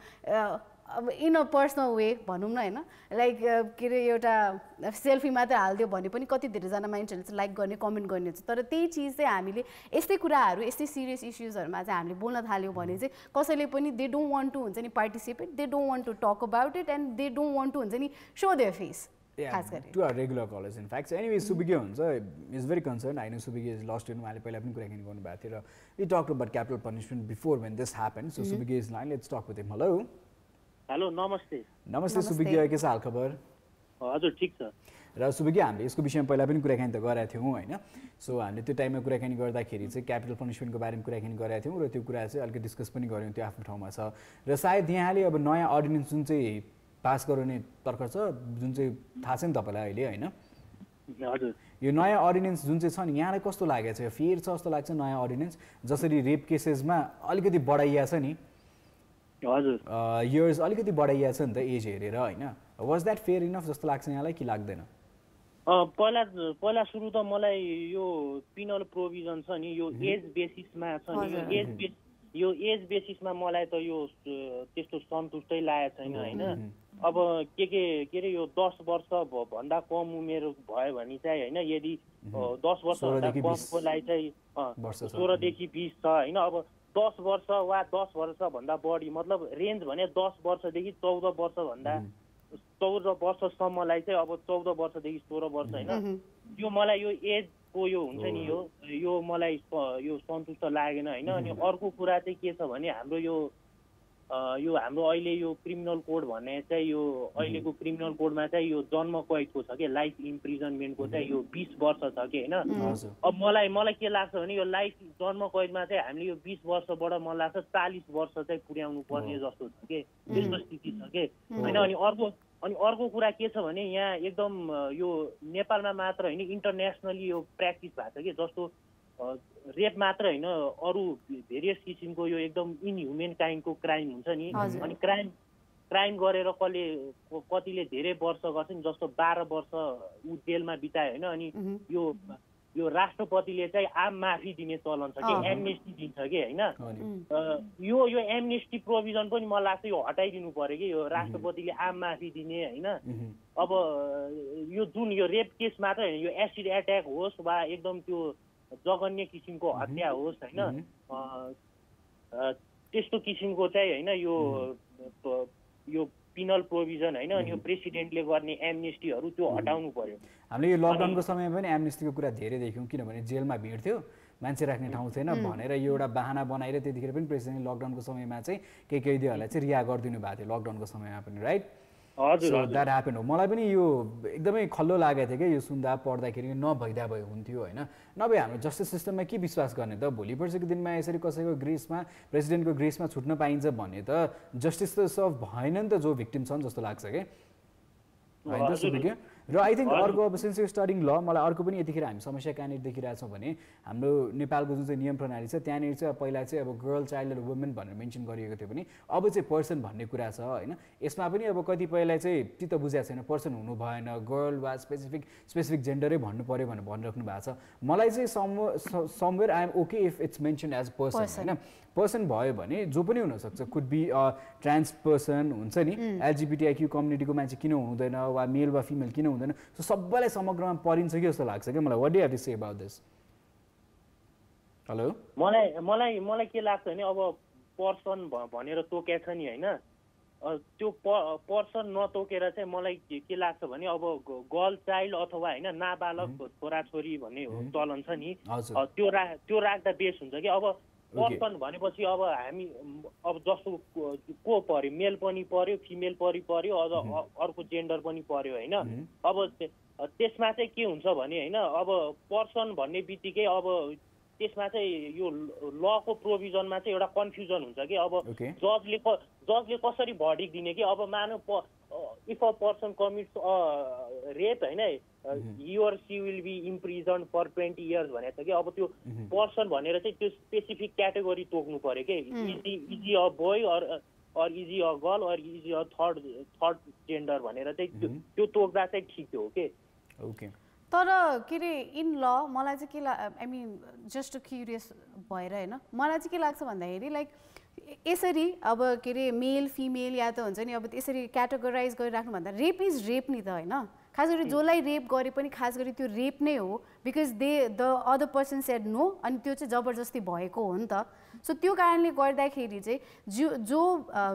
अब इन अ पर्सनल वे भनौँ न होइन लाइक के अरे एउटा सेल्फी मात्रै हालिदियो भने पनि कति धेरैजना मान्छेहरूले चाहिँ लाइक गर्ने कमेन्ट गर्ने हुन्छ तर त्यही चिज चाहिँ हामीले यस्तै कुराहरू यस्तै सिरियस इस्युजहरूमा चाहिँ हामीले बोल्न थाल्यौँ भने चाहिँ कसैले पनि दे डोन्ट वान्ट टु हुन्छ नि participate they don't want to talk about it and they don't want to हुन्छ नि सो देयर फेस खास गरी to our regular callers in fact anyway Subike हुन्छ is very concern I know Subike is last इयरमा उहाँले पहिला पनि कुराकानी गर्नुभएको थियो र we talk about capital punishment before when this happen so Subike is line let's talk with him hello hello नमस्ते नमस्ते सुबिके के छ हालखबर हजुर ठिक छ र सुबिके हामीले यसको विषयमा पहिला पनि कुराकानी त गरेका थियौँ होइन सो हामीले त्यो टाइममा कुराकानी गर्दाखेरि चाहिँ क्यापिटल पनिसमेन्टको बारेमा कुराकानी गरेका थियौँ र त्यो कुरा चाहिँ अलिकति डिस्कस पनि गऱ्यौँ त्यो आफ्नो ठाउँमा छ र सायद यहाँले अब नयाँ अर्डिनेन्स जुन चाहिँ पास गराउने तर्खर छ जुन चाहिँ थाहा छ नि तपाईँलाई अहिले होइन हजुर यो नयाँ अर्डिनेन्स जुन चाहिँ छ नि यहाँलाई कस्तो लागेको छ यो फेयर छ जस्तो लाग्छ नयाँ अर्डिनेन्स जसरी रेप केसेसमा अलिकति बढाइया छ नि हजुर इयर्स अलिकति बढाइया छ नि त एज हेरेर होइन वाज द्याट फेयर इनफ जस्तो लाग्छ यहाँलाई कि लाग्दैन पहिला सुरु त मलाई यो पिनल प्रोभिजन छ नि यो एज बेसिसमा छ नि यो एज बेसिसमा मलाई त यो त्यस्तो सन्तुष्टै लागेको छैन होइन अब के अरे यो 10 वर्ष भन्दा कम उमेर भयो भने चाहिँ होइन यदि 10 वर्षभन्दा कमको लागि चाहिँ 16 देखि 20 छ होइन अब 10 वर्ष वा 10 वर्षभन्दा बढी मतलब रेन्ज भने 10 वर्षदेखि 14 वर्षभन्दा 14 वर्षसम्मलाई चाहिँ अब 14 वर्षदेखि 16 वर्ष होइन यो मलाई यो एजको यो हुन्छ नि यो मलाई यो सन्तुष्ट लागेन होइन अनि अर्को कुरा चाहिँ के छ भने हाम्रो यो हाम्रो अहिले यो क्रिमिनल कोड भन्ने चाहिँ यो अहिलेको क्रिमिनल कोडमा चाहिँ यो जन्म कैदको छ कि लाइफ इम्प्रिजनमेन्टको चाहिँ यो 20 वर्ष छ कि होइन अब मलाई के लाग्छ भने यो लाइफ जन्म कैदमा चाहिँ हामीले यो 20 वर्षबाट मलाई लाग्छ 40 वर्ष चाहिँ पुर्याउनु पर्ने जस्तो छ कि त्यस्तो स्थिति छ कि होइन अनि अर्को कुरा के छ भने यहाँ एकदम यो नेपालमा मात्र होइन इन्टरनेसनली यो प्र्याक्टिस भएको छ कि जस्तो रेप मात्र होइन अरू भेरियस किसिमको यो एकदम इनह्युमेन काइन्डको क्राइम हुन्छ नि अनि क्राइम गरेर कतिले धेरै वर्ष गर्छ नि जस्तो 12 वर्ष ऊ जेलमा बितायो होइन अनि यो राष्ट्रपतिले चाहिँ आम माफी दिने चलन छ कि एमनेस्टी दिन्छ कि होइन यो एमनेस्टी प्रोभिजन पनि मलाई लाग्छ यो हटाइदिनु पर्यो कि यो राष्ट्रपतिले आम माफी दिने होइन अब यो जुन यो रेप केस मात्र होइन यो एसिड एट्याक होस् वा एकदम त्यो जघन्य किसिमको हत्या होस् होइन त्यस्तो किसिमको चाहिँ होइन यो पिनल प्रोभिजन होइन अनि यो प्रेसिडेन्टले गर्ने एमनेस्टीहरू त्यो हटाउनु पर्यो। हामीले यो लकडाउनको समयमा पनि एमनेस्टीको कुरा धेरै देख्यौँ किनभने जेलमा भिड थियो मान्छे राख्ने ठाउँ थिएन भनेर यो एउटा बाहना बनाएर त्यतिखेर पनि प्रेसिडेन्टले लकडाउनको समयमा चाहिँ केही कैदीहरूलाई चाहिँ रिहा गरिदिनु भएको थियो लकडाउनको समयमा पनि राइट हजुर सो द्याट ह्यापन हो मलाई पनि यो एकदमै खल्लो लागेको थियो क्या यो सुन्दा पढ्दाखेरि नभइदा भए हुन्थ्यो होइन नभए हाम्रो जस्टिस सिस्टममा के विश्वास गर्ने त भोलि पर्सिको दिनमा यसरी कसैको ग्रेसमा प्रेसिडेन्टको ग्रेसमा छुट्न पाइन्छ भन्ने त जस्टिस त सर्भ भएन नि त जो भिक्टिम छन् जस्तो लाग्छ क्या होइन त सुबिके र आई थिङ्क अर्को अब सिन्स यु स्टडिङ ल मलाई अर्को पनि यतिखेर हामी समस्या कहाँनिर देखिरहेछौँ भने हाम्रो नेपालको जुन चाहिँ नियम प्रणाली छ त्यहाँनिर चाहिँ पहिला चाहिँ अब गर्ल चाइल्ड र वुमेन भनेर मेन्सन गरिएको थियो भने अब चाहिँ पर्सन भन्ने कुरा छ होइन यसमा पनि अब कतिपयलाई चाहिँ चित्त बुझाएको छैन पर्सन हुनु भएन गर्ल वा स्पेसिफिक जेन्डरै भन्नु पऱ्यो भनेर भनिराख्नु भएको छ मलाई चाहिँ somewhere I am okay if it's mention as person होइन पर्सन भयो भने जो पनि हुनसक्छ कुड बी ट्रान्स पर्सन हुन्छ नि एलजिबिटिआइक्यू कम्युनिटीको मान्छे किन हुँदैन वा मेल वा फिमेल किन हुँदैन सो सबैलाई समग्रमा परिन्छ कि जस्तो लाग्छ क्या मलाई what do you have to say about this hello मलाई के लाग्छ भने अब पर्सन भनेर तोकेको छ नि होइन त्यो पर्सन नतोकेर चाहिँ मलाई के लाग्छ भने अब गर्ल चाइल्ड अथवा होइन नाबालक छोराछोरी भन्ने चलन छ नि त्यो राख्दा बेस हुन्छ कि अब पर्सन भनेपछि अब हामी अब जस्तो को पर्यो मेल पनि पर्यो फिमेल पनि पर्यो अझ अर्को जेन्डर पनि पर्यो होइन अब त्यसमा चाहिँ के हुन्छ भने होइन अब पर्सन भन्ने बित्तिकै अब त्यसमा चाहिँ यो लको प्रोभिजनमा चाहिँ एउटा कन्फ्युजन हुन्छ कि अब जजले कसरी भर्डिक्ट दिने कि अब मानव if a person commits rape होइन he or she will be imprisoned for 20 years भनेको छ कि अब त्यो पर्सन भनेर चाहिँ त्यो स्पेसिफिक क्याटेगोरी तोक्नु पर्यो कि easy a boy or easy a girl or easy a third gender भनेर चाहिँ त्यो तोक्दा चाहिँ ठिक हो के ओके तर के अरे इन ल मलाई चाहिँ के आई मिन जस्ट क्युरियस भएर होइन मलाई चाहिँ के लाग्छ भन्दाखेरि लाइक यसरी अब के अरे मेल फिमेल या त हुन्छ नि अब यसरी क्याटेगोराइज गरिराख्नु भन्दा रेप इज रेप नि त होइन खास गरी जसलाई रेप गरे पनि खास गरी त्यो रेप नै हो because the other person said no अनि त्यो चाहिँ जबरजस्ती भएको हो नि त सो त्यो कारणले गर्दाखेरि चाहिँ जो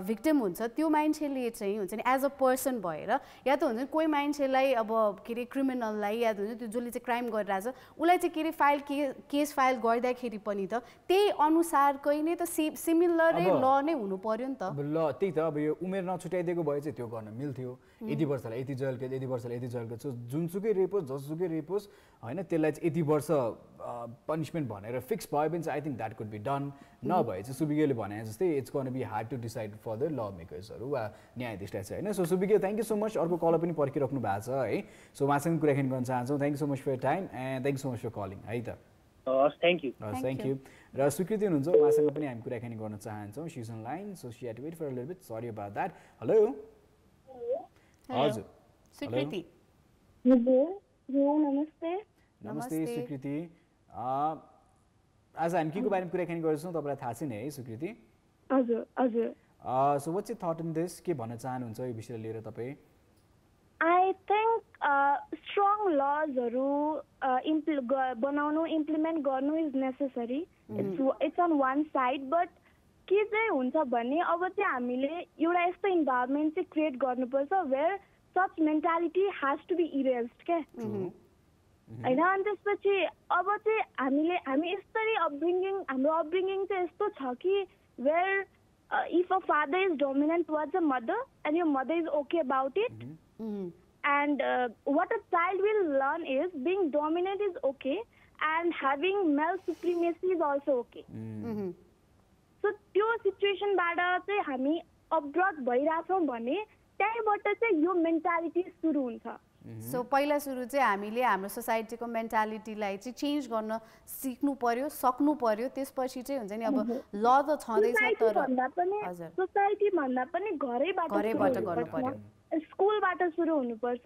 भिक्टिम हुन्छ त्यो मान्छेले चाहिँ हुन्छ नि एज अ पर्सन भएर या त हुन्छ नि कोही मान्छेलाई अब के अरे क्रिमिनललाई या त हुन्छ त्यो जसले चाहिँ क्राइम गरिरहेछ उसलाई चाहिँ के अरे केस फाइल गर्दाखेरि पनि त त्यही अनुसारकै नै त सिमिलरै ल नै हुनु पर्यो नि त ल त्यही त अब यो उमेर नछुट्याइदिएको भए चाहिँ त्यो गर्न मिल्थ्यो यति वर्षलाई यति जेल केस यति वर्षलाई यति जेल केस जुनसुकै रेप होस् जसुकै रेप होस् होइन त्यसलाई चाहिँ यति वर्ष पनिसमेन्ट भनेर फिक्स भयो भने चाहिँ I think that could be done नभए चाहिँ सुबिकेले भने जस्तै it's gonna be hard to decide for the law मेकर्सहरू वा न्यायाधीशलाई चाहिँ होइन so Subike thank you so much अर्को कल पनि पर्खिराख्नु भएको छ है सो उहाँसँग कुराकानी गर्न चाहन्छौँ thank you so much for your time and thank you so much for calling है त थ्याङ्क यू र स्वीकृति हुनुहुन्छ उहाँसँग पनि हामी कुराकानी गर्न चाहन्छौँ she is on line so she had to wait for a little bit sorry about that hello हजुर स्वीकृति नमस्ते स्वीकृति आज हामी के को बारेमा कुराकानी गर्छौँ तपाईँलाई थाहा छ नि है स्वीकृति हजुर हजुर so what's your thought in this के भन्न चाहनुहुन्छ यो विषय लिएर तपाईँ आई थिङ्क स्ट्रङ लजहरू बनाउनु इम्प्लिमेन्ट गर्नु is necessary it's on one side but के चाहिँ हुन्छ भने अब चाहिँ हामीले एउटा यस्तो इन्भाइरोमेन्ट चाहिँ क्रिएट गर्नुपर्छ where such mentality has to be erased क्या होइन अनि त्यसपछि अब चाहिँ हामी यस्तरी हाम्रो अपब्रिङ्गिङ चाहिँ यस्तो छ कि where if a father is dominant towards a mother and your mother is okay about it and what a child will learn is being dominant is okay and having male supremacy is also okay so त्यो सिचुएसनबाट चाहिँ हामी upgrade भइरहेछौँ भने त्यहीँबाट चाहिँ यो mentality सुरु हुन्छ सो पहिला सुरु चाहिँ हामीले हाम्रो सोसाइटीको मेन्टालिटीलाई चाहिँ चेन्ज गर्न सिक्नु पर्यो सक्नु पर्यो त्यसपछि चाहिँ हुन्छ नि अब ल त छँदैछ तर सोसाइटी भन्दा पनि घरैबाट गर्नु पर्यो स्कुलबाट सुरु हुनुपर्छ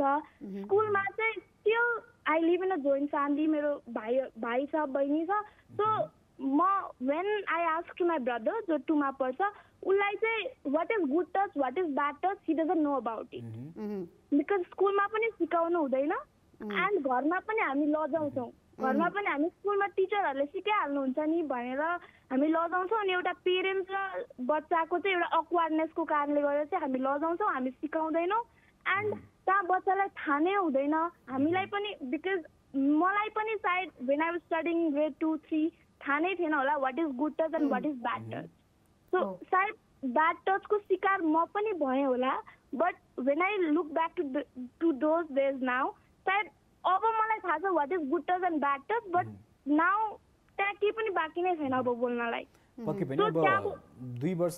स्कुलमा चाहिँ still I live in a joint family मेरो भाइ छ बहिनी छ सो म when I ask to my brother जो 2 मा पढ्छ उसलाई चाहिँ what is good touch what is bad touch he doesn't know about it because स्कुलमा पनि सिकाउनु हुँदैन एन्ड घरमा पनि हामी लजाउँछौँ घरमा पनि हामी स्कुलमा टिचरहरूले सिकाइहाल्नुहुन्छ नि भनेर हामी लजाउँछौँ अनि एउटा पेरेन्ट्स र बच्चाको चाहिँ एउटा अक्वार्डनेसको कारणले गर्दा चाहिँ हामी लजाउँछौँ हामी सिकाउँदैनौँ एन्ड त्यहाँ बच्चालाई थाहा नै हुँदैन हामीलाई पनि बिकज मलाई पनि सायद when I was studying grade 2, 3 थाहा नै थिएन होला what is good touch and what is bad touch so सायद ब्याड टचको शिकार म पनि भएँ होला but when I look back to those days now सायद अब मलाई थाहा छ what is good touch and bad touch but now त्यहाँ केही पनि बाँकी नै छैन अब बोल्नलाई पक्कै पनि अब 2 वर्ष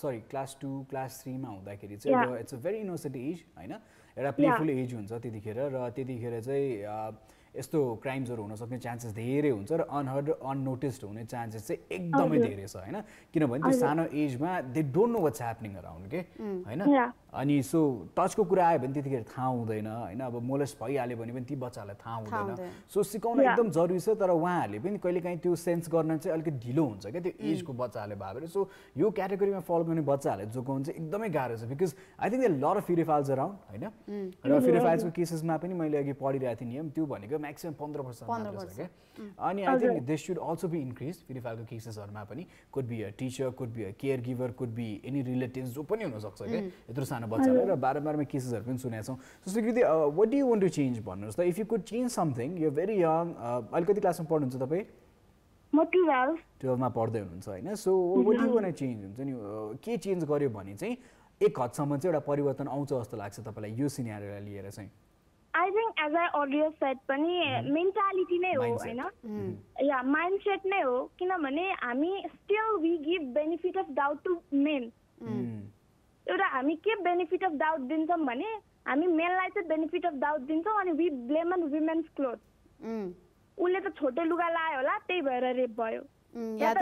सरी क्लास 2 क्लास 3 मा हुँदाखेरि चाहिँ it's a very innocent age हैन एउटा प्लेफुल एज हुन्छ त्यतिखेर र त्यतिखेर चाहिँ यस्तो क्राइम्सहरू हुन सक्ने चान्सेस धेरै हुन्छ र अनहर्ड अननोटिस्ड हुने चान्सेस चाहिँ एकदमै धेरै छ हैन किनभने त्यो सानो एजमा they don't know what's happening around के हैन अनि सो टचको कुरा आयो भने त्यतिखेर थाहा हुँदैन हैन अब मोलेस्ट भइहाल्यो भने पनि ती बच्चाहरूलाई थाहा हुँदैन सो सिकाउन एकदम जरुरी छ तर उहाँहरूले पनि कहिलेकाहीँ त्यो सेन्स गर्न चाहिँ अलिकति ढिलो हुन्छ क्या त्यो एजको बच्चाहरूले भाबेर सो यो क्याटेगोरीमा फल गर्ने बच्चाहरूले जोगाउनु चाहिँ एकदमै गाह्रो छ because I think lot of paedophiles around हैन र फिडेफाइल्सको केसेसमा पनि मैले अघि पढिरहेको थिएँ नियम त्यो भनेको म्याक्सिमम 15 वर्ष क्या अनि I think this should also be increase फिडेफाइलको केसेसहरूमा पनि could be a teacher could be a caregiver could be any relatives जो पनि हुनसक्छ क्या यत्रो सानो बच्चालाई र बारम्बारमा केसेसहरू पनि सुनेका छौँ so Swikriti what do you want to change भन्नुहोस् त if you could change something you very young अहिले कति क्लासमा पढ्नुहुन्छ तपाईँ म 12 मा पढ्दै हुनुहुन्छ होइन so what do want to change हुन्छ नि के चेन्ज गर्यो भने चाहिँ एक हदसम्म चाहिँ एउटा परिवर्तन आउँछ जस्तो लाग्छ तपाईँलाई यो सिनेरियोलाई लिएर चाहिँ I think as I earlier said पनि मेन्टालिटी नै हो हैन या माइन्डसेट नै हो किनभने हामी still we give benefit of doubt to men एउटा हामी के बेनिफिट अफ डाउट दिन्छौँ भने हामी मेनलाई चाहिँ बेनिफिट अफ डाउट दिन्छौँ अनि we blame on women's cloth उसले त छोटो लुगा लायो होला त्यही भएर रेप भयो या त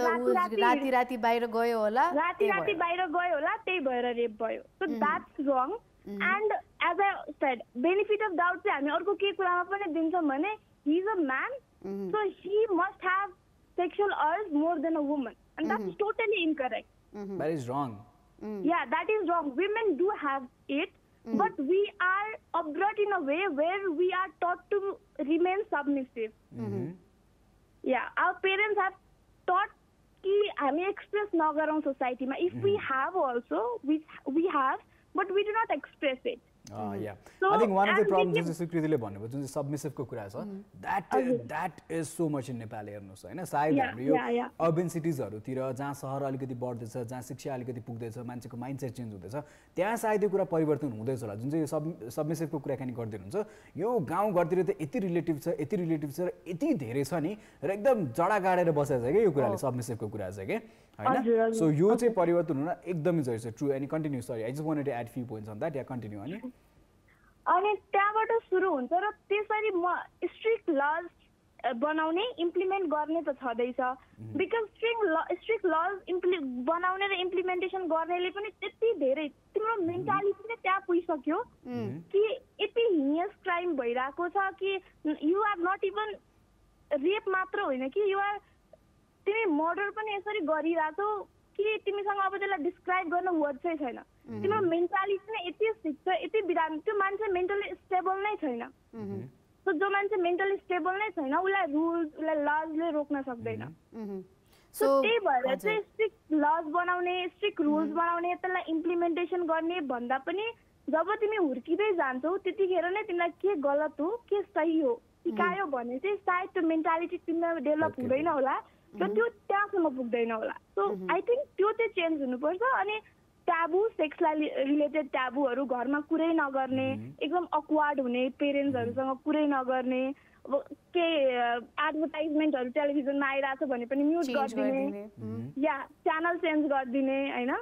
राति राति बाहिर गयो होला त्यही भएर रेप भयो so that's wrong and as I said benefit of doubt चाहिँ हामी अर्को के कुरामा पनि दिन्छौँ भने he is a man so he must have sexual urge more than a woman and that's totally incorrect that is wrong Yeah, that is wrong. Women do have it, but we are brought in a way where we are taught to remain submissive. Yeah, our parents have taught कि हामी express नगरौँ society मा. If we have also, we have, but we do not express it. Yeah. So, I think one of the problems is स्वीकृतिले भन्नुभयो जुन चाहिँ सबमिसिभको कुरा छ that is so much in Nepal हेर्नुहोस् हैन सायद हाम्रो यो अर्बन सिटिजहरुतिर जहाँ सहर अलिकति बढ्दैछ जहाँ शिक्षा अलिकति पुग्दैछ मान्छेको माइन्डसेट चेन्ज हुँदैछ त्यहाँ सायद यो कुरा परिवर्तन हुँदैछ होला जुन चाहिँ सबमिसिभको कुराकानी गर्दिनुहुन्छ यो गाउँ घरतिर त यति रिलेटिभ छ र यति धेरै छ नि र एकदम जडा गाडेर बसेको छ के यो कुराले सबमिसिभको कुरा चाहिँ के हैन सो यो चाहिँ परिवर्तन हुन एकदमै जरुरी छ true and continue sorry I just wanted to add few points on that yeah continue अनि त्यहाँबाट सुरु हुन्छ र त्यसरी म स्ट्रिक्ट लज बनाउने इम्प्लिमेन्ट गर्ने त छँदैछ बिकज स्ट्रिक्ट लज बनाउने र इम्प्लिमेन्टेसन गर्नेले पनि त्यति धेरै तिम्रो मेन्टालिटी नै त्यहाँ पुगिसक्यो कि यति हिनियस क्राइम भइरहेको छ कि you are not even rape मात्र होइन कि यु आर तिमी मर्डर पनि यसरी गरिरहेछौ कि तिमीसँग अब त्यसलाई डिस्क्राइब गर्न वर्ड चाहिँ छैन तिम्रो मेन्टालिटी नै यति सिक्छ यति बिरामी त्यो मान्छे मेन्टली स्टेबल नै छैन सो जो मान्छे मेन्टली स्टेबल नै छैन उसलाई रुल्स उसलाई लजले रोक्न सक्दैन सो त्यही भएर चाहिँ स्ट्रिक्ट लज बनाउने स्ट्रिक्ट रुल्स बनाउने त्यसलाई इम्प्लिमेन्टेसन गर्ने भन्दा पनि जब तिमी हुर्किँदै जान्छौ त्यतिखेर नै तिमीलाई के गलत हो के सही हो सिकायो भने चाहिँ सायद त्यो मेन्टालिटी तिमीलाई डेभलप हुँदैन होला र त्यो त्यहाँसम्म पुग्दैन होला सो आई थिङ्क त्यो चाहिँ चेन्ज हुनुपर्छ अनि ट्याबु सेक्सलाई रिलेटेड ट्याबुहरू घरमा कुरै नगर्ने एकदम अक्वार्ड हुने पेरेन्ट्सहरूसँग कुरै नगर्ने अब के एडभर्टाइजमेन्टहरू टेलिभिजनमा आइरहेछ भने पनि म्युट गरिदिने या च्यानल चेन्ज गरिदिने होइन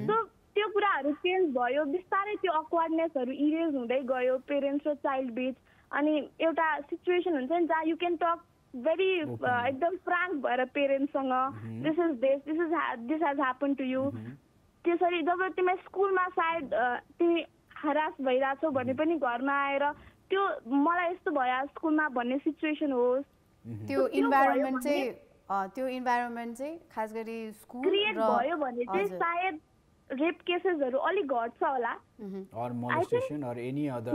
सो त्यो कुराहरू चेन्ज भयो बिस्तारै त्यो अक्वार्डनेसहरू इरेज हुँदै गयो पेरेन्ट्स र चाइल्ड बिच अनि एउटा सिचुएसन हुन्छ नि जहाँ यु क्यान टक very एकदम फ्राङ्क भएर पेरेन्ट्ससँग this has happen to you त्यसरी जब तिमी स्कुलमा सायद तिमी हरास भइरहेछौ भने पनि घरमा आएर त्यो मलाई यस्तो भयो स्कुलमा भन्ने सिचुएसन होस् त्यो इन्भाइरोमेन्ट चाहिँ खास गरी स्कुल क्रिएट भयो भने चाहिँ सायद रेप केसेसहरू अलिक घट्छ होला or molestation or any other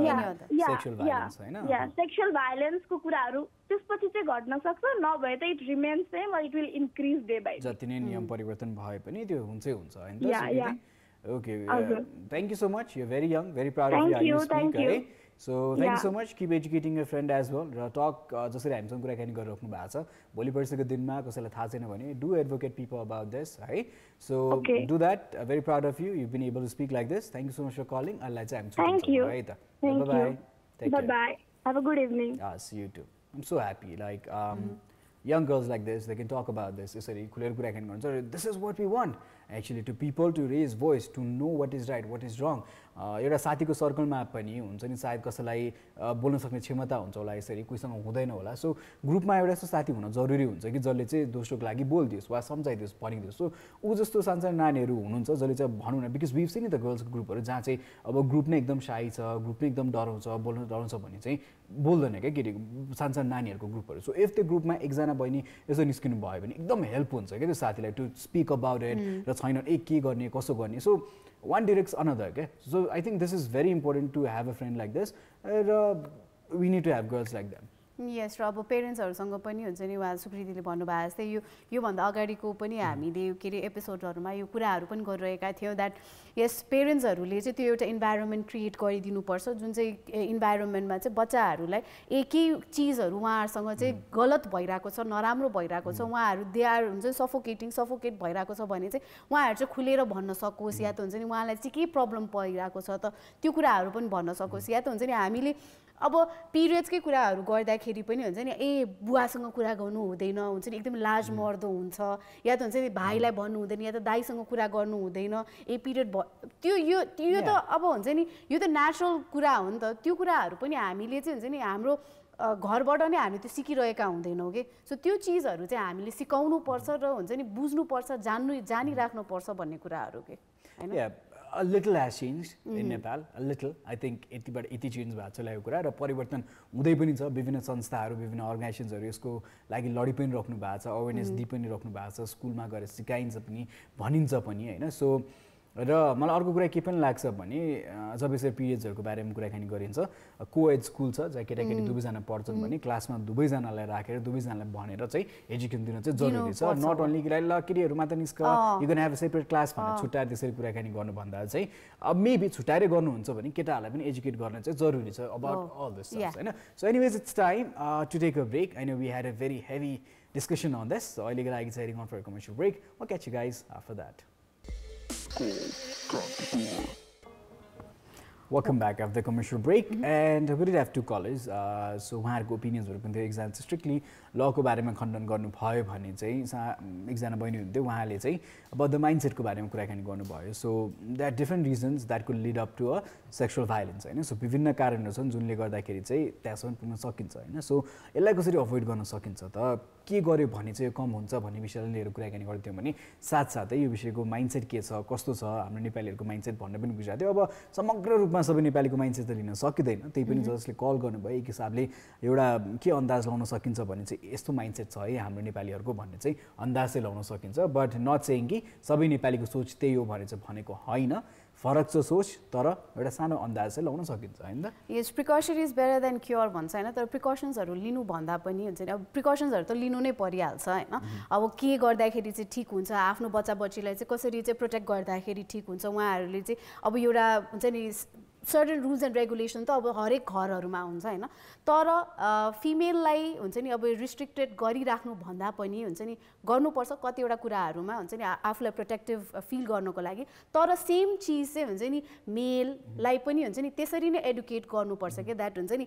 sexual violence हैन सेक्सुअल भाइलेन्सको कुराहरू त्यसपछि चाहिँ घट्न सक्छ नभए त it remains same or it will increase day by जति नै नियम परिवर्तन भए पनि त्यो हुन्छै हुन्छ हैन त Okay, thank you so much. You're very young, very proud of you. Thank you, thank you. So thank you so much. Keep educating your friend as well. र टक जसरी हामीसँग कुराकानी गरिराख्नु भएको छ भोलि पर्सिको दिनमा कसैलाई थाहा छैन भने do advocate people about this है so do that. Very proud of you. You've been able to speak like this. Thank you so much for calling. Allah चाहिँ हामी Thank you. है त bye bye. Take care. Bye bye. Have a good evening. See you too. I'm so happy like young girls like this, they can talk about this. This is what we want actually, to people to raise voice, to know what is right, what is wrong. एउटा साथीको सर्कलमा पनि हुन्छ नि सायद कसैलाई बोल्न सक्ने क्षमता हुन्छ होला यसरी कोहीसँग हुँदैन होला सो ग्रुपमा एउटा यस्तो साथी हुन जरुरी हुन्छ कि जसले चाहिँ दोस्रोको लागि बोलिदियोस् वा सम्झाइदियोस् भनिदियोस् सो ऊ जस्तो सानसानो नानीहरू हुनुहुन्छ जसले चाहिँ भनौँ न बिकज वी सीन द गर्ल्सको ग्रुपहरू जहाँ चाहिँ अब ग्रुप नै एकदम साई छ ग्रुप नै एकदम डराउँछ बोल्न डराउँछ भने चाहिँ बोल्दैन क्या केटी सानसानो नानीहरूको ग्रुपहरू सो इफ त्यो ग्रुपमा एकजना बहिनी यसो निस्किनु भयो भने एकदम हेल्प हुन्छ क्या त्यो साथीलाई टु स्पिक अबाउट इट र छैन के गर्ने कसो गर्ने so one directs another okay so I think this is very important to have a friend like this we need to have girls like them यस र अब पेरेन्ट्सहरूसँग पनि हुन्छ नि उहाँ सुकृतिले भन्नुभएको जस्तै योभन्दा अगाडिको पनि हामीले के अरे एपिसोडहरूमा यो कुराहरू पनि गरिरहेका थियौँ द्याट यस पेरेन्ट्सहरूले चाहिँ त्यो एउटा इन्भाइरोमेन्ट क्रिएट गरिदिनुपर्छ जुन चाहिँ इन्भाइरोमेन्टमा चाहिँ बच्चाहरूलाई एकै चिजहरू उहाँहरूसँग चाहिँ गलत भइरहेको छ नराम्रो भइरहेको छ उहाँहरू दे आर हुन्छ सफोकेट भइरहेको छ भने चाहिँ उहाँहरू चाहिँ खुलेर भन्न सकोस् या त हुन्छ नि उहाँलाई चाहिँ के प्रब्लम परिरहेको छ त त्यो कुराहरू पनि भन्न सकोस् या त हुन्छ नि हामीले अब पिरियड्सकै कुराहरू गर्दाखेरि पनि हुन्छ नि बुवासँग कुरा गर्नु हुँदैन हुन्छ नि एकदम लाज मर्दो हुन्छ या त हुन्छ नि भाइलाई भन्नु हुँदैन या त दाइसँग कुरा गर्नु हुँदैन पिरियड त्यो यो त अब हुन्छ नि यो त नेचुरल कुरा हो नि त त्यो कुराहरू पनि हामीले चाहिँ हुन्छ नि हाम्रो घरबाट नै हामी त्यो सिकिरहेका हुँदैनौँ कि सो त्यो चिजहरू चाहिँ हामीले सिकाउनु पर्छ र हुन्छ नि बुझ्नुपर्छ जानिराख्नुपर्छ भन्ने कुराहरू के हैन A little has changed in Nepal, a little. I think यति चेन्ज भएको छ लागेको कुरा र परिवर्तन हुँदै पनि छ विभिन्न संस्थाहरू विभिन्न अर्गनाइजेसन्सहरू यसको लागि लडी पनि राख्नु भएको छ अवेरनेस दिइ पनि राख्नु भएको छ स्कुलमा गएर सिकाइन्छ पनि भनिन्छ पनि हैन सो र मलाई अर्को कुरा के पनि लाग्छ भने जब यसरी पिरियड्सहरूको बारेमा कुराकानी गरिन्छ कोएड स्कुल छ जहाँ केटाकेटी दुवैजना पढ्छन् भने क्लासमा दुवैजनालाई राखेर दुवैजनालाई भनेर चाहिँ एजुकेसन दिन चाहिँ जरुरी छ नट ओन्ली कि ल केटीहरू मात्र निस्क you can have a separate class भनेर छुट्याएर त्यसरी कुराकानी गर्नुभन्दा चाहिँ अब मेबी छुट्याएरै गर्नुहुन्छ भने केटाहरूलाई पनि एजुकेट गर्न चाहिँ जरुरी छ अबाउट अल दिस स्टफ हैन so anyways it's time to take a break I know we had a very heavy discussion on this so अहिलेको लागि चाहिँ heading on for a commercial break we'll catch you guys after that Welcome back after the commercial break and we did have two callers so उहाँहरूको ओपिनियन्सहरु पनि थियो एकजना चाहिँ strictly लको बारेमा खण्डन गर्नु भयो भने चाहिँ एकजना बहिनी हुनुहुन्थ्यो उहाँले चाहिँ अबाउट द माइन्डसेटको बारेमा कुराकानी गर्नुभयो so that different reasons that could lead up to a sexual violence हैन सो विभिन्न कारणहरू छन् जुनले गर्दाखेरि चाहिँ त्यहाँसम्म पुग्न सकिन्छ हैन सो यसलाई कसरी अभोइड गर्न सकिन्छ त के गर्यो भने चाहिँ कम हुन्छ भन्ने विषयलाई लिएर कुराकानी गर्थ्यौँ भने साथसाथै यो विषयको माइन्डसेट के छ कस्तो छ हाम्रो नेपालीहरूको माइन्डसेट भन्ने पनि बुझाएको थियो अब समग्र रूपमा सबै नेपालीको माइन्डसेट त लिन सकिँदैन त्यही पनि जसले कल गर्नुभयो एक हिसाबले एउटा के अन्दाज लाउन सकिन्छ भने चाहिँ यस्तो माइन्डसेट छ है हाम्रो नेपालीहरूको भन्ने चाहिँ अन्दाज चाहिँ लाउन सकिन्छ बट नट सेइङ कि सबै नेपालीको सोच त्यही हो भने चाहिँ भनेको होइन फरक छ सोच तर एउटा सानो अन्दाज चाहिँ लाउन सकिन्छ हैन त यस precaution is better than cure भन्छ हैन तर प्रिकसन्सहरू लिनु भन्दा पनि हुन्छ नि अब प्रिकसन्सहरू त लिनु नै परिहाल्छ हैन अब के गर्दाखेरि चाहिँ ठिक हुन्छ आफ्नो बच्चा बच्चीलाई चाहिँ कसरी चाहिँ प्रोटेक्ट गर्दाखेरि ठिक हुन्छ उहाँहरूले चाहिँ अब एउटा हुन्छ नि सर्टन रुल्स एन्ड रेगुलेसन त अब हरेक घरहरूमा हुन्छ हैन तर फिमेललाई हुन्छ नि अब रिस्ट्रिक्टेड गरिराख्नु भन्दा पनि हुन्छ नि गर्नुपर्छ कतिवटा कुराहरूमा हुन्छ नि आफूलाई प्रोटेक्टिभ फिल गर्नको लागि तर सेम चिज चाहिँ हुन्छ नि मेललाई पनि हुन्छ नि त्यसरी नै एडुकेट गर्नुपर्छ के द्याट हुन्छ नि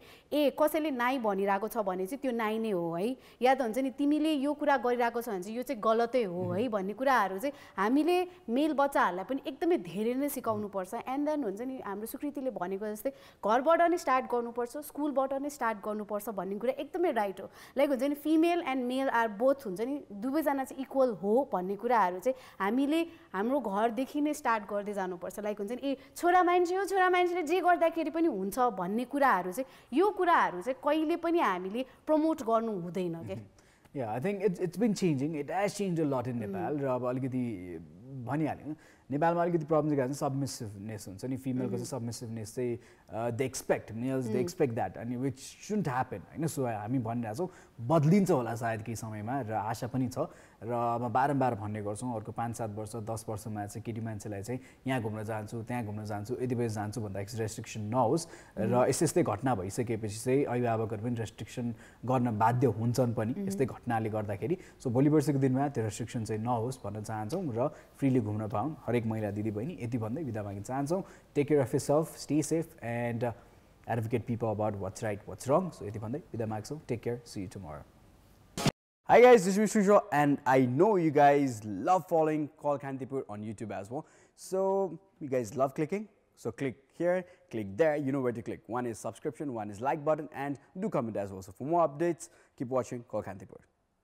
कसैले नाइ भनिरहेको छ भने चाहिँ त्यो नाइ नै हो है या त हुन्छ नि तिमीले यो कुरा गरिरहेको छ भने चाहिँ यो चाहिँ गलतै हो है भन्ने कुराहरू चाहिँ हामीले मेल बच्चाहरूलाई पनि एकदमै धेरै नै सिकाउनुपर्छ एन्ड देन हुन्छ नि हाम्रो सुकृतिले भनेको जस्तै घरबाट नै स्टार्ट गर्नुपर्छ स्कुलबाट नै स्टार्ट गर्नुपर्छ भन्ने कुरा एकदमै राइट हो लाइक हुन्छ नि female and male are both हुन्छ नि दुवैजना चाहिँ इक्वल हो भन्ने कुराहरू चाहिँ हामीले हाम्रो घरदेखि नै स्टार्ट गर्दै जानुपर्छ लाइक हुन्छ नि छोरा मान्छे हो छोरा मान्छेले जे गर्दाखेरि पनि हुन्छ भन्ने कुराहरू चाहिँ यो कुराहरू चाहिँ कहिले पनि हामीले प्रमोट गर्नु हुँदैन के Yeah, I think it's been changing. It has changed a lot in Nepal. र अब अलिकति भनिहाल्यो नेपालमा अलिकति प्रब्लम चाहिँ के सबमिसिभनेस हुन्छ नि फिमेलको चाहिँ सबमिसिभनेस चाहिँ they expect males they expect that अनि विच सुन्ट ह्यापन होइन सो हामी भनिरहेछौँ बदलिन्छ होला सायद केही समयमा र आशा पनि छ र अब बारम्बार भन्ने गर्छौँ अर्को 5-7 वर्ष 10 वर्षमा चाहिँ केटी मान्छेलाई चाहिँ यहाँ घुम्न जान्छु त्यहाँ घुम्न जान्छु यति बजी जान्छु भन्दाखेरि रेस्ट्रिक्सन नहोस् र यस्तै घटना भइसकेपछि चाहिँ अभिभावकहरू पनि रेस्ट्रिक्सन गर्न बाध्य हुन्छन् पनि यस्तै घटनाले गर्दाखेरि सो भोलि पर्सिको दिनमा त्यो रेस्ट्रिक्सन चाहिँ नहोस् भन्न चाहन्छौँ र फ्रीली घुम्न पाउन् हरेक महिला दिदी बहिनी यति भन्दै बिदा माग्न चाहन्छौँ take care of yourself stay safe and advocate people about what's right, what's wrong. So, iti bhandai bida magsau. Take care. See you tomorrow. Hi guys, this is Srisho and I know you guys love following Call Kantipur on YouTube as well. So, you guys love clicking. So, click here, click there. You know where to click. One is subscription, one is like button and do comment as well. So, for more updates, keep watching Call Kantipur.